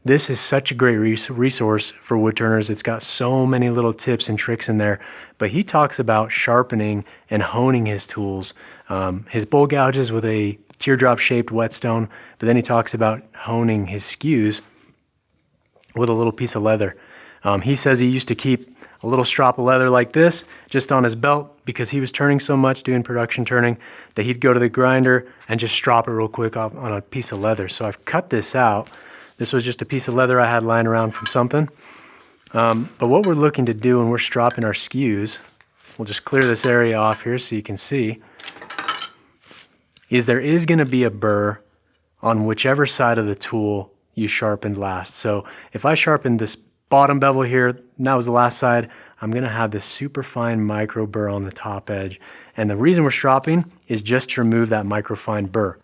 this is such a great resource for wood turners. It's got so many little tips and tricks in there, but he talks about sharpening and honing his tools. His bowl gouges with a teardrop shaped whetstone, but then he talks about honing his skews with a little piece of leather. He says he used to keep a little strop of leather like this just on his belt because he was turning so much, doing production turning, that he'd go to the grinder and just strop it real quick off on a piece of leather. So I've cut this out. This was just a piece of leather I had lying around from something. But what we're looking to do when we're stropping our skews, we'll just clear this area off here so you can see, is there is going to be a burr on whichever side of the tool you sharpened last. So if I sharpened this bottom bevel here, and that was the last side, I'm going to have this super fine micro burr on the top edge. And the reason we're stropping is just to remove that micro fine burr.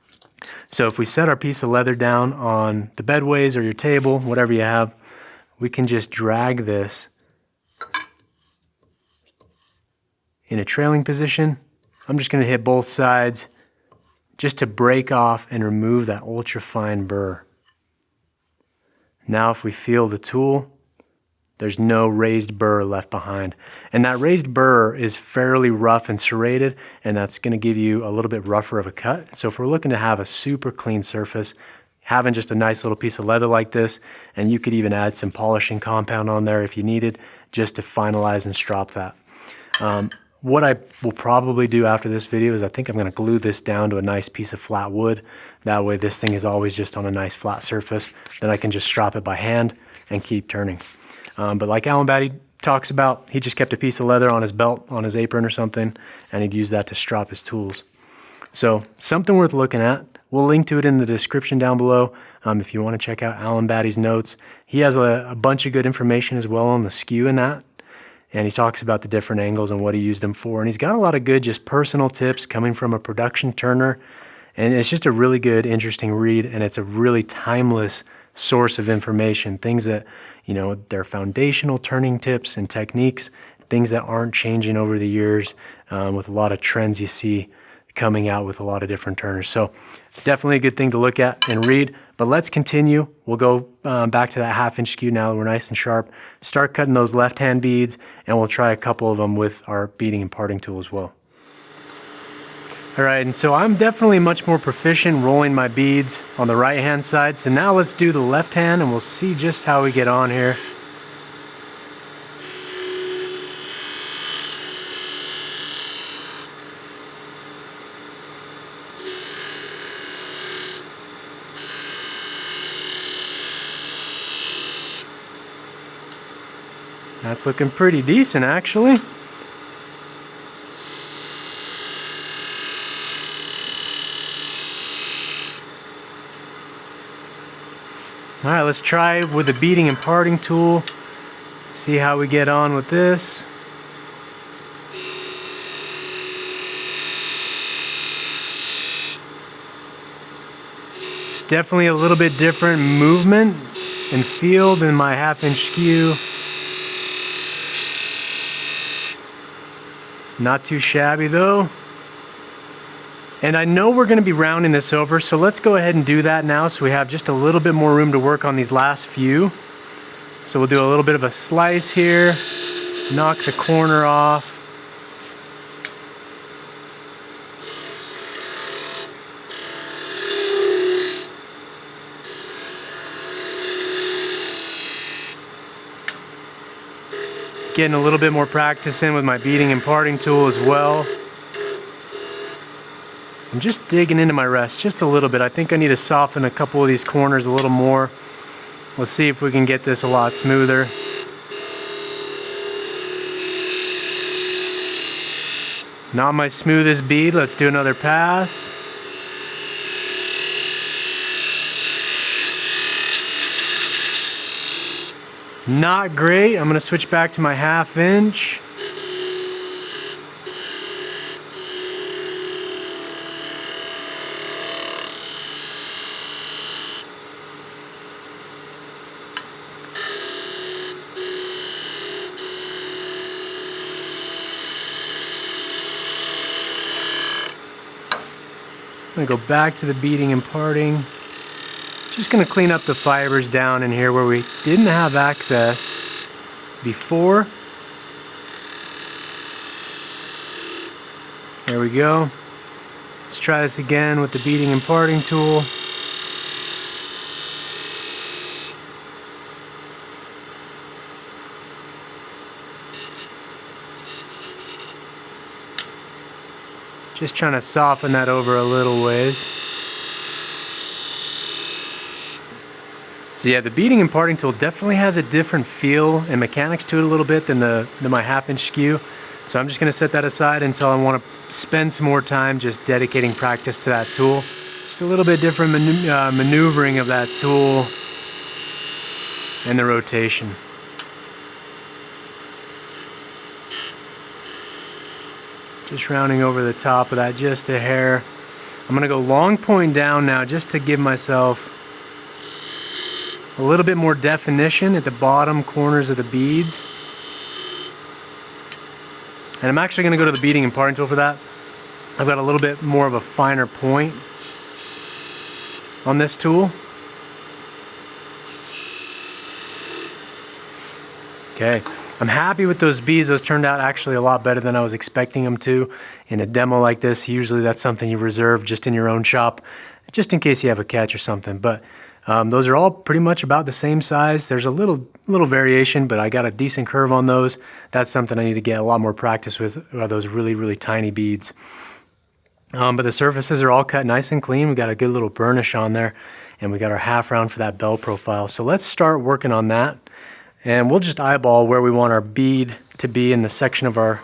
So if we set our piece of leather down on the bedways or your table, whatever you have, we can just drag this in a trailing position. I'm just going to hit both sides just to break off and remove that ultra fine burr. Now if we feel the tool, there's no raised burr left behind. And that raised burr is fairly rough and serrated, and that's going to give you a little bit rougher of a cut. So if we're looking to have a super clean surface, having just a nice little piece of leather like this, and you could even add some polishing compound on there if you needed, just to finalize and strop that. What I will probably do after this video is I think I'm going to glue this down to a nice piece of flat wood. That way this thing is always just on a nice flat surface. Then I can just strop it by hand and keep turning. But like Alan Batty talks about, he just kept a piece of leather on his belt, on his apron or something, and he'd use that to strop his tools. So something worth looking at. We'll link to it in the description down below if you want to check out Alan Batty's notes. He has a bunch of good information as well on the skew in that. And he talks about the different angles and what he used them for. And he's got a lot of good just personal tips coming from a production turner. And it's just a really good, interesting read. And it's a really timeless source of information. Things that, you know, they're foundational turning tips and techniques. Things that aren't changing over the years with a lot of trends you see coming out with a lot of different turners. So definitely a good thing to look at and read. But let's continue. We'll go back to that 1/2 inch skew now that we're nice and sharp. Start cutting those left hand beads, and we'll try a couple of them with our beading and parting tool as well. All right, and so I'm definitely much more proficient rolling my beads on the right hand side. So now let's do the left hand and we'll see just how we get on here. That's looking pretty decent, actually. All right, let's try with the beading and parting tool. See how we get on with this. It's definitely a little bit different movement and feel than my 1/2 inch skew. Not too shabby though. And I know we're going to be rounding this over, so let's go ahead and do that now so we have just a little bit more room to work on these last few. So we'll do a little bit of a slice here, knock the corner off. Getting a little bit more practice in with my beading and parting tool as well. I'm just digging into my rest just a little bit. I think I need to soften a couple of these corners a little more. Let's see if we can get this a lot smoother. Not my smoothest bead. Let's do another pass. Not great. I'm going to switch back to my 1/2 inch. I'm going to go back to the beading and parting. Just going to clean up the fibers down in here where we didn't have access before. There we go. Let's try this again with the beading and parting tool. Just trying to soften that over a little ways. So yeah, the beading and parting tool definitely has a different feel and mechanics to it a little bit than my 1/2 inch skew. So I'm just going to set that aside until I want to spend some more time just dedicating practice to that tool. Just a little bit different maneuvering of that tool and the rotation. Just rounding over the top of that just a hair. I'm going to go long point down now just to give myself a little bit more definition at the bottom corners of the beads. And I'm actually going to go to the beading and parting tool for that. I've got a little bit more of a finer point on this tool. Okay, I'm happy with those beads. Those turned out actually a lot better than I was expecting them to. In a demo like this, usually that's something you reserve just in your own shop, just in case you have a catch or something. But those are all pretty much about the same size. There's a little variation, but I got a decent curve on those. That's something I need to get a lot more practice with, are those really tiny beads. But the surfaces are all cut nice and clean. We got a good little burnish on there, and we got our half round for that bell profile. So let's start working on that. And we'll just eyeball where we want our bead to be in the section of our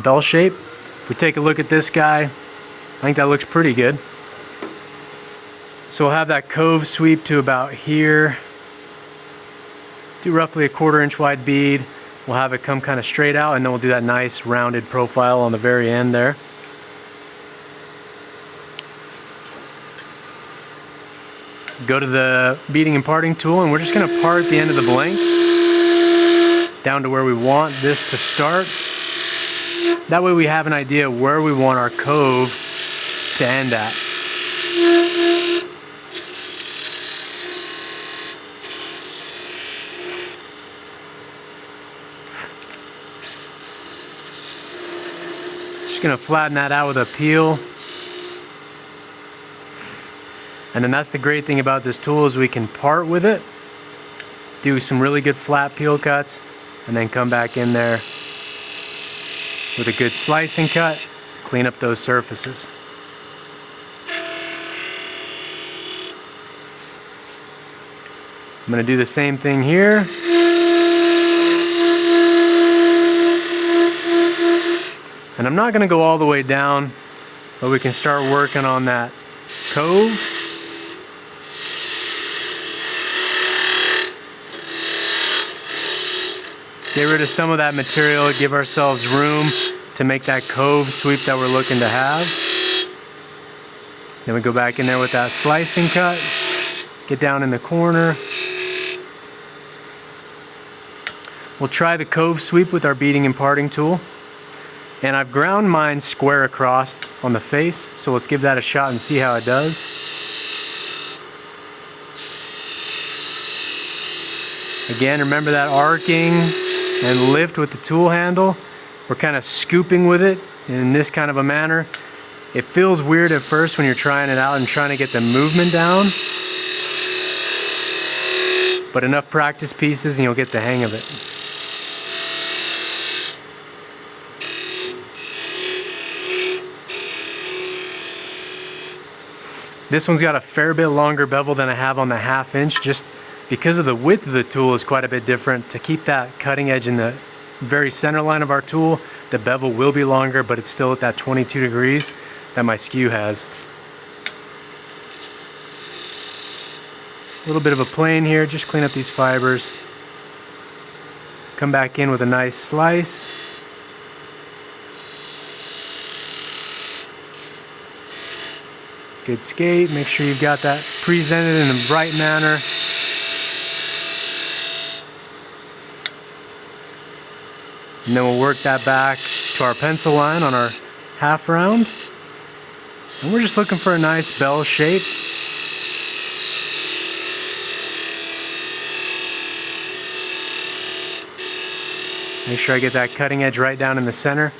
bell shape. If we take a look at this guy, I think that looks pretty good. So we'll have that cove sweep to about here. Do roughly a 1/4 inch wide bead. We'll have it come kind of straight out, and then we'll do that nice rounded profile on the very end there. Go to the beading and parting tool, and we're just going to part the end of the blank down to where we want this to start. That way we have an idea where we want our cove to end at. Just gonna flatten that out with a peel. And then that's the great thing about this tool, is we can part with it, do some really good flat peel cuts, and then come back in there with a good slicing cut, clean up those surfaces. I'm going to do the same thing here. And I'm not going to go all the way down, but we can start working on that cove. Get rid of some of that material, give ourselves room to make that cove sweep that we're looking to have. Then we go back in there with that slicing cut, get down in the corner. We'll try the cove sweep with our beading and parting tool. And I've ground mine square across on the face, so let's give that a shot and see how it does. Again, remember that arcing and lift with the tool handle. We're kind of scooping with it in this kind of a manner. It feels weird at first when you're trying it out and trying to get the movement down, but enough practice pieces and you'll get the hang of it. This one's got a fair bit longer bevel than I have on the 1/2 inch, just because of the width of the tool is quite a bit different. To keep that cutting edge in the very center line of our tool, the bevel will be longer, but it's still at that 22 degrees that my Skew has. A little bit of a plane here, just clean up these fibers. Come back in with a nice slice. Good skate, make sure you've got that presented in a bright manner. And then we'll work that back to our pencil line on our 1/2 round. And we're just looking for a nice bell shape. Make sure I get that cutting edge right down in the center.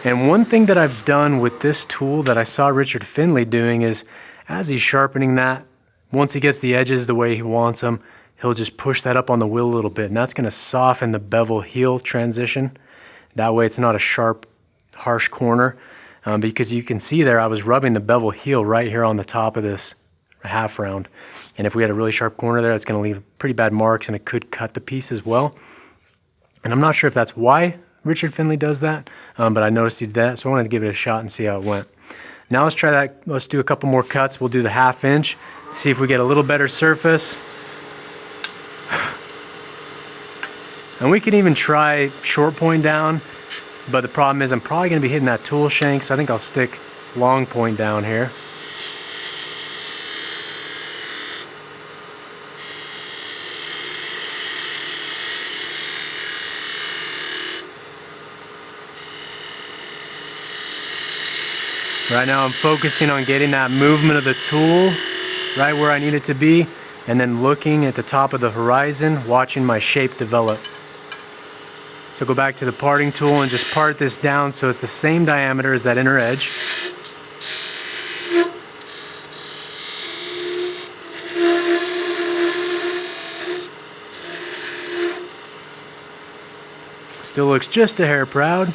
And one thing that I've done with this tool that I saw Richard Finley doing is, as he's sharpening that, once he gets the edges the way he wants them, he'll just push that up on the wheel a little bit, and that's going to soften the bevel heel transition. That way it's not a sharp, harsh corner, because you can see there I was rubbing the bevel heel right here on the top of this 1/2 round. And if we had a really sharp corner there, it's going to leave pretty bad marks, and it could cut the piece as well. And I'm not sure if that's why Richard Finley does that, but I noticed he did that, so I wanted to give it a shot and see how it went. Now let's try that. Let's do a couple more cuts. We'll do the 1/2 inch, see if we get a little better surface. And we can even try short point down, but the problem is I'm probably going to be hitting that tool shank, so I think I'll stick long point down here. Right now I'm focusing on getting that movement of the tool right where I need it to be, and then looking at the top of the horizon, watching my shape develop. So go back to the parting tool and just part this down so it's the same diameter as that inner edge. Still looks just a hair proud.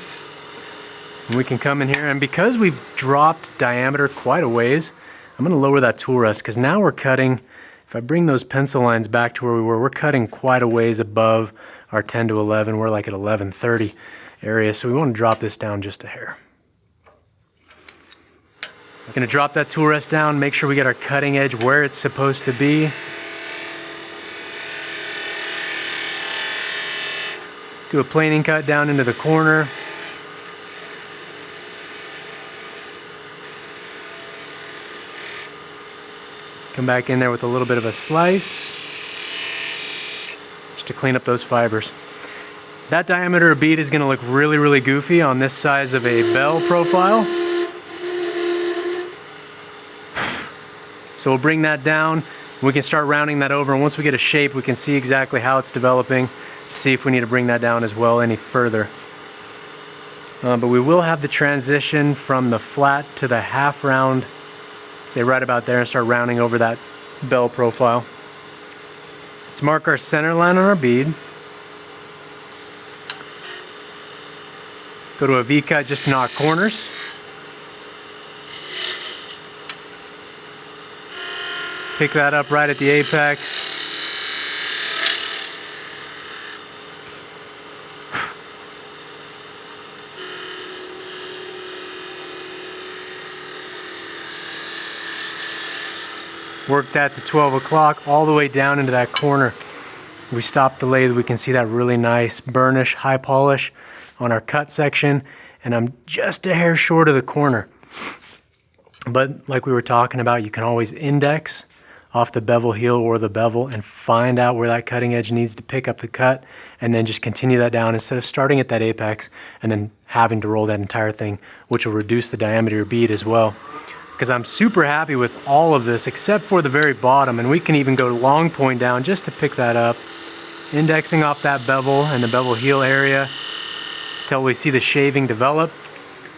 And we can come in here, and because we've dropped diameter quite a ways, I'm going to lower that tool rest, because now we're cutting, if I bring those pencil lines back to where we were, we're cutting quite a ways above our 10 to 11. We're like at 11:30 area, so we want to drop this down just a hair. I'm going to drop that tool rest down, make sure we get our cutting edge where it's supposed to be. Do a planing cut down into the corner. Come back in there with a little bit of a slice, just to clean up those fibers. That diameter of bead is going to look really, really goofy on this size of a bell profile. So we'll bring that down. We can start rounding that over, and once we get a shape, we can see exactly how it's developing, see if we need to bring that down as well any further. But we will have the transition from the flat to the half round, say right about there, and start rounding over that bell profile. Let's mark our center line on our bead. Go to a V-cut just to knock corners. Pick that up right at the apex. Work that to 12 o'clock all the way down into that corner. We stop the lathe, we can see that really nice burnish, high polish on our cut section, and I'm just a hair short of the corner. But like we were talking about, you can always index off the bevel heel or the bevel and find out where that cutting edge needs to pick up the cut, and then just continue that down instead of starting at that apex and then having to roll that entire thing, which will reduce the diameter of your bead as well. Because I'm super happy with all of this except for the very bottom, and we can even go long point down just to pick that up, indexing off that bevel and the bevel heel area until we see the shaving develop,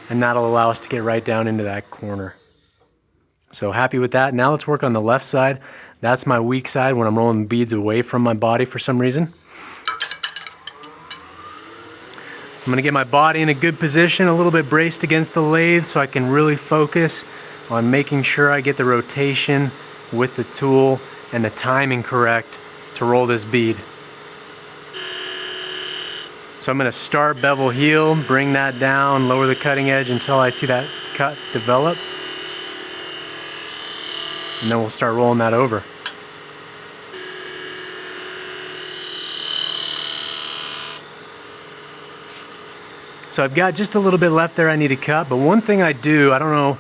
and that'll allow us to get right down into that corner. So happy with that. Now let's work on the left side. That's my weak side when I'm rolling beads away from my body for some reason. I'm going to get my body in a good position, a little bit braced against the lathe so I can really focus on making sure I get the rotation with the tool and the timing correct to roll this bead. So I'm going to start bevel heel, bring that down, lower the cutting edge until I see that cut develop. And then we'll start rolling that over. So I've got just a little bit left there I need to cut, but one thing I do, I don't know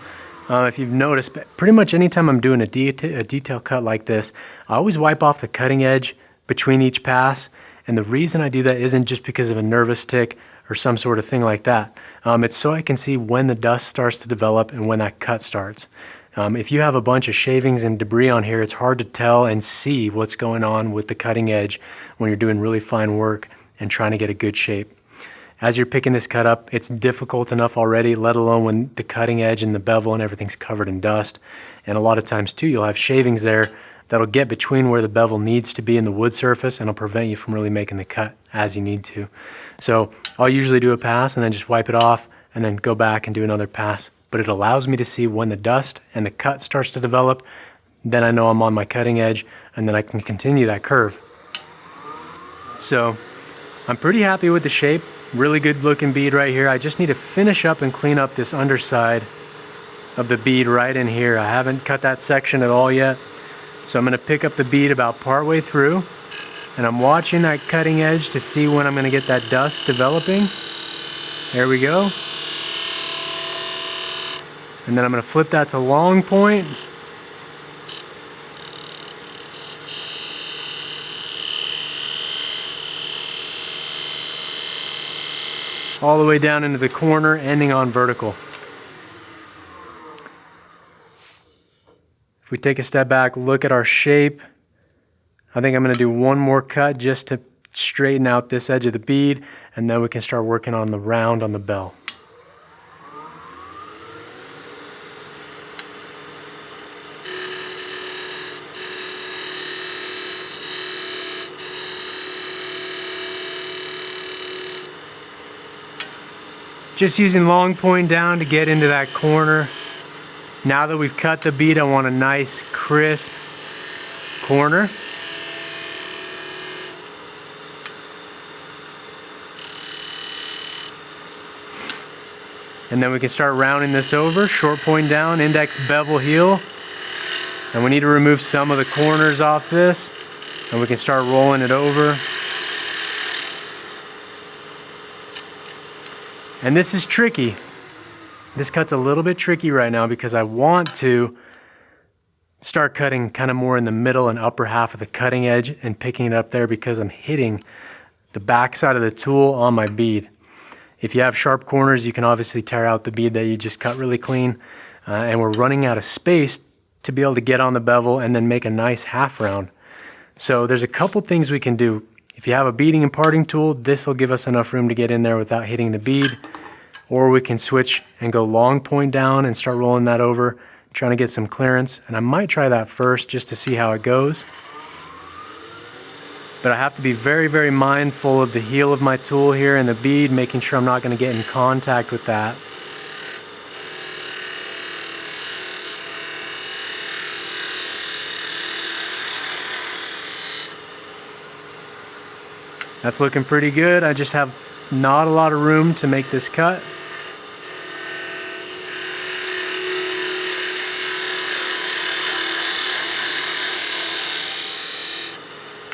if you've noticed, but pretty much anytime I'm doing a detail cut like this, I always wipe off the cutting edge between each pass. And the reason I do that isn't just because of a nervous tick or some sort of thing like that. It's so I can see when the dust starts to develop and when that cut starts. If you have a bunch of shavings and debris on here, it's hard to tell and see what's going on with the cutting edge when you're doing really fine work and trying to get a good shape. As you're picking this cut up, it's difficult enough already, let alone when the cutting edge and the bevel and everything's covered in dust. And a lot of times too, you'll have shavings there that'll get between where the bevel needs to be in the wood surface, and it'll prevent you from really making the cut as you need to. So I'll usually do a pass and then just wipe it off and then go back and do another pass. But it allows me to see when the dust and the cut starts to develop. Then I know I'm on my cutting edge, and then I can continue that curve. So I'm pretty happy with the shape. Really good looking bead right here. I just need to finish up and clean up this underside of the bead right in here. I haven't cut that section at all yet. So I'm going to pick up the bead about partway through, and I'm watching that cutting edge to see when I'm going to get that dust developing. There we go. And then I'm going to flip that to long point. All the way down into the corner, ending on vertical. If we take a step back, look at our shape, I think I'm going to do one more cut just to straighten out this edge of the bead, and then we can start working on the round on the bell. Just using long point down to get into that corner. Now that we've cut the bead, I want a nice crisp corner. And then we can start rounding this over, short point down, index bevel heel. And we need to remove some of the corners off this, and we can start rolling it over. And this is tricky. This cut's a little bit tricky right now because I want to start cutting kind of more in the middle and upper half of the cutting edge and picking it up there because I'm hitting the back side of the tool on my bead. If you have sharp corners, you can obviously tear out the bead that you just cut really clean. And we're running out of space to be able to get on the bevel and then make a nice half round. So there's a couple things we can do. If you have a beading and parting tool, this will give us enough room to get in there without hitting the bead. Or we can switch and go long point down and start rolling that over, trying to get some clearance. And I might try that first just to see how it goes. But I have to be very, very mindful of the heel of my tool here and the bead, making sure I'm not going to get in contact with that. That's looking pretty good. I just have not a lot of room to make this cut.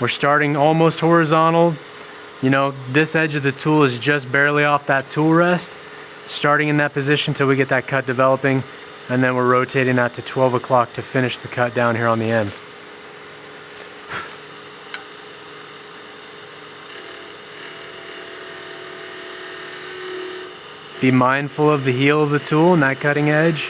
We're starting almost horizontal. You know, this edge of the tool is just barely off that tool rest. Starting in that position till we get that cut developing, and then we're rotating that to 12 o'clock to finish the cut down here on the end. Be mindful of the heel of the tool and that cutting edge.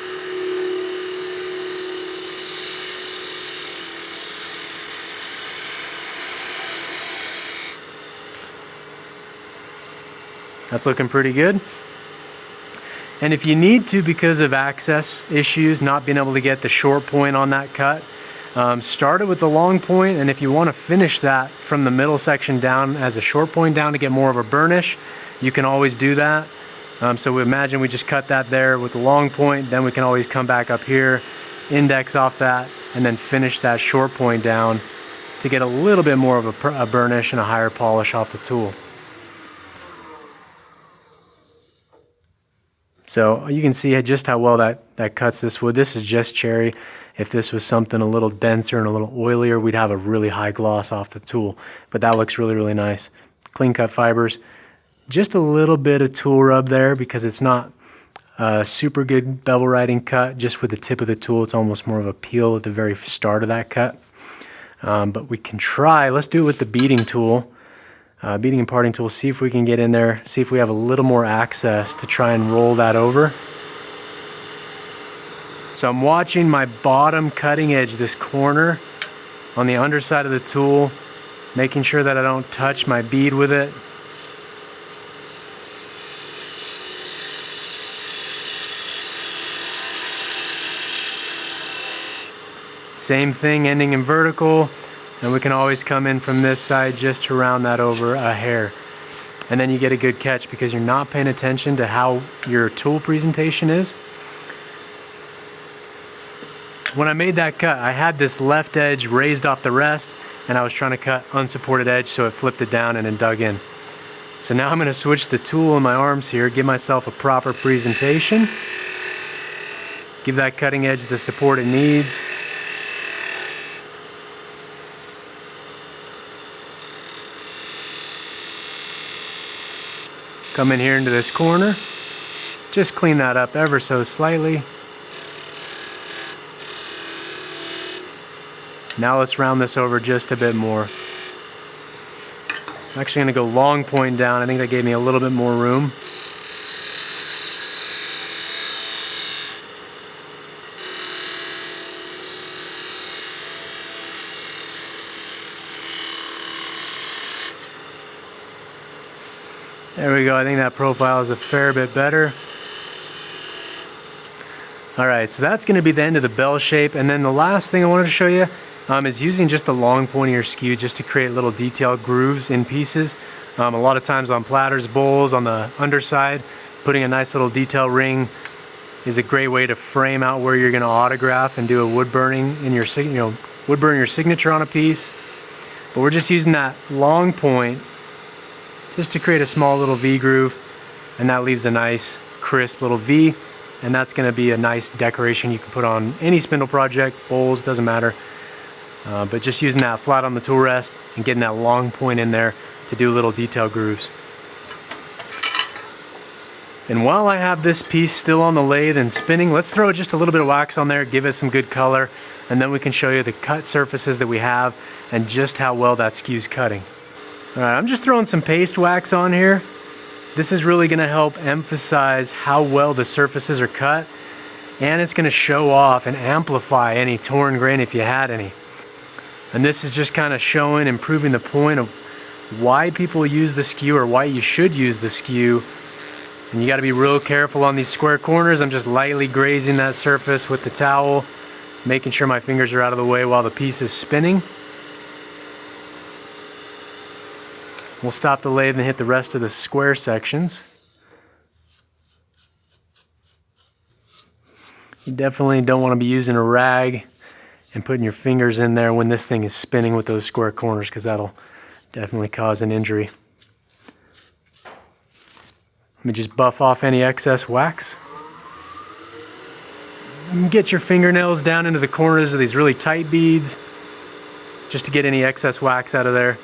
That's looking pretty good. And if you need to, because of access issues, not being able to get the short point on that cut, start it with the long point, and if you want to finish that from the middle section down as a short point down to get more of a burnish, you can always do that. So we imagine we just cut that there with the long point, then we can always come back up here, index off that, and then finish that short point down to get a little bit more of a burnish and a higher polish off the tool. So you can see just how well that cuts this wood. This is just cherry. If this was something a little denser and a little oilier, we'd have a really high gloss off the tool. But that looks really, really nice. Clean cut fibers. Just a little bit of tool rub there because it's not a super good bevel riding cut. Just with the tip of the tool, it's almost more of a peel at the very start of that cut. But we can try, let's do it with the beading tool. Beading and parting tool, see if we can get in there, see if we have a little more access to try and roll that over. So I'm watching my bottom cutting edge, this corner on the underside of the tool, making sure that I don't touch my bead with it. Same thing, ending in vertical, and we can always come in from this side just to round that over a hair. And then you get a good catch because you're not paying attention to how your tool presentation is. When I made that cut, I had this left edge raised off the rest, and I was trying to cut unsupported edge, so it flipped it down and then dug in. So now I'm going to switch the tool in my arms here, give myself a proper presentation, give that cutting edge the support it needs. Come in here into this corner, just clean that up ever so slightly. Now let's round this over just a bit more. I'm actually going to go long point down. I think that gave me a little bit more room. There we go. I think that profile is a fair bit better. All right, so that's going to be the end of the bell shape. And then the last thing I wanted to show you is using just the long pointier skew just to create little detailed grooves in pieces. A lot of times on platters, bowls, on the underside, putting a nice little detail ring is a great way to frame out where you're going to autograph and do a wood burning in your, wood burn your signature on a piece. But we're just using that long point just to create a small little V groove, and that leaves a nice crisp little V, and that's going to be a nice decoration you can put on any spindle project, bowls, doesn't matter. But just using that flat on the tool rest and getting that long point in there to do little detail grooves. And while I have this piece still on the lathe and spinning, let's throw just a little bit of wax on there, give it some good color, and then we can show you the cut surfaces that we have and just how well that skew's cutting. All right, I'm just throwing some paste wax on here. This is really gonna help emphasize how well the surfaces are cut, and it's gonna show off and amplify any torn grain if you had any. And this is just kind of showing and proving the point of why people use the skew, or why you should use the skew. And you got to be real careful on these square corners. I'm just lightly grazing that surface with the towel, making sure my fingers are out of the way while the piece is spinning. We'll stop the lathe and hit the rest of the square sections. You definitely don't want to be using a rag and putting your fingers in there when this thing is spinning with those square corners, because that'll definitely cause an injury. Let me just buff off any excess wax. Get your fingernails down into the corners of these really tight beads just to get any excess wax out of there.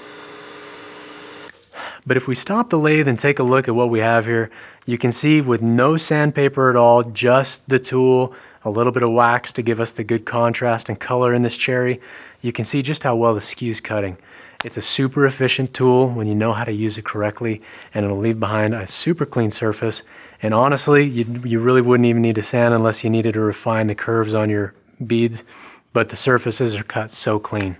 But if we stop the lathe and take a look at what we have here, you can see with no sandpaper at all, just the tool, a little bit of wax to give us the good contrast and color in this cherry, you can see just how well the skew's cutting. It's a super efficient tool when you know how to use it correctly, and it'll leave behind a super clean surface. And honestly, you really wouldn't even need to sand unless you needed to refine the curves on your beads, but the surfaces are cut so clean.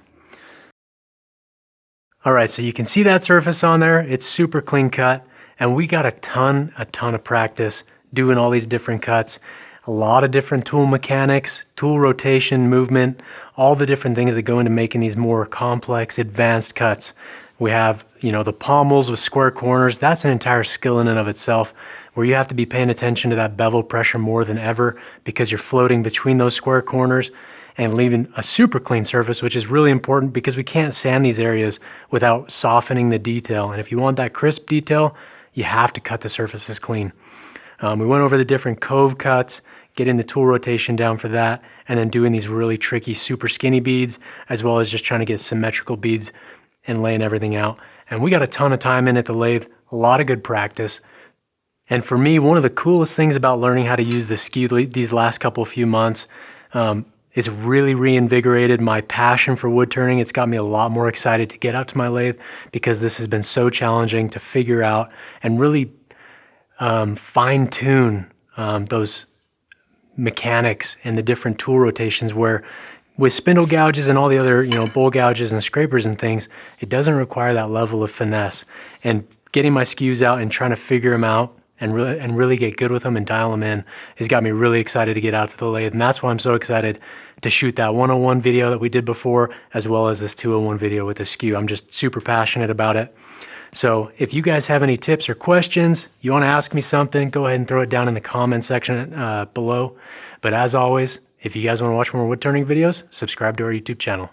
All right, so you can see that surface on there. It's super clean cut, and we got a ton of practice doing all these different cuts. A lot of different tool mechanics, tool rotation, movement, all the different things that go into making these more complex, advanced cuts. We have, the pommels with square corners. That's an entire skill in and of itself, where you have to be paying attention to that bevel pressure more than ever, because you're floating between those square corners and leaving a super clean surface, which is really important because we can't sand these areas without softening the detail. And if you want that crisp detail, you have to cut the surfaces clean. We went over the different Cove cuts, getting the tool rotation down for that, and then doing these really tricky super skinny beads, as well as just trying to get symmetrical beads and laying everything out. And we got a ton of time in at the lathe, a lot of good practice. And for me, one of the coolest things about learning how to use the skew these last few months, it's really reinvigorated my passion for wood turning. It's got me a lot more excited to get out to my lathe, because this has been so challenging to figure out and really fine tune those mechanics and the different tool rotations, where with spindle gouges and all the other bowl gouges and scrapers and things, it doesn't require that level of finesse. And getting my skews out and trying to figure them out and really get good with them and dial them in has got me really excited to get out to the lathe. And that's why I'm so excited to shoot that 101 video that we did before, as well as this 201 video with the skew. I'm just super passionate about it. So if you guys have any tips or questions, you want to ask me something, go ahead and throw it down in the comment section below. But as always, if you guys want to watch more wood turning videos, subscribe to our YouTube channel.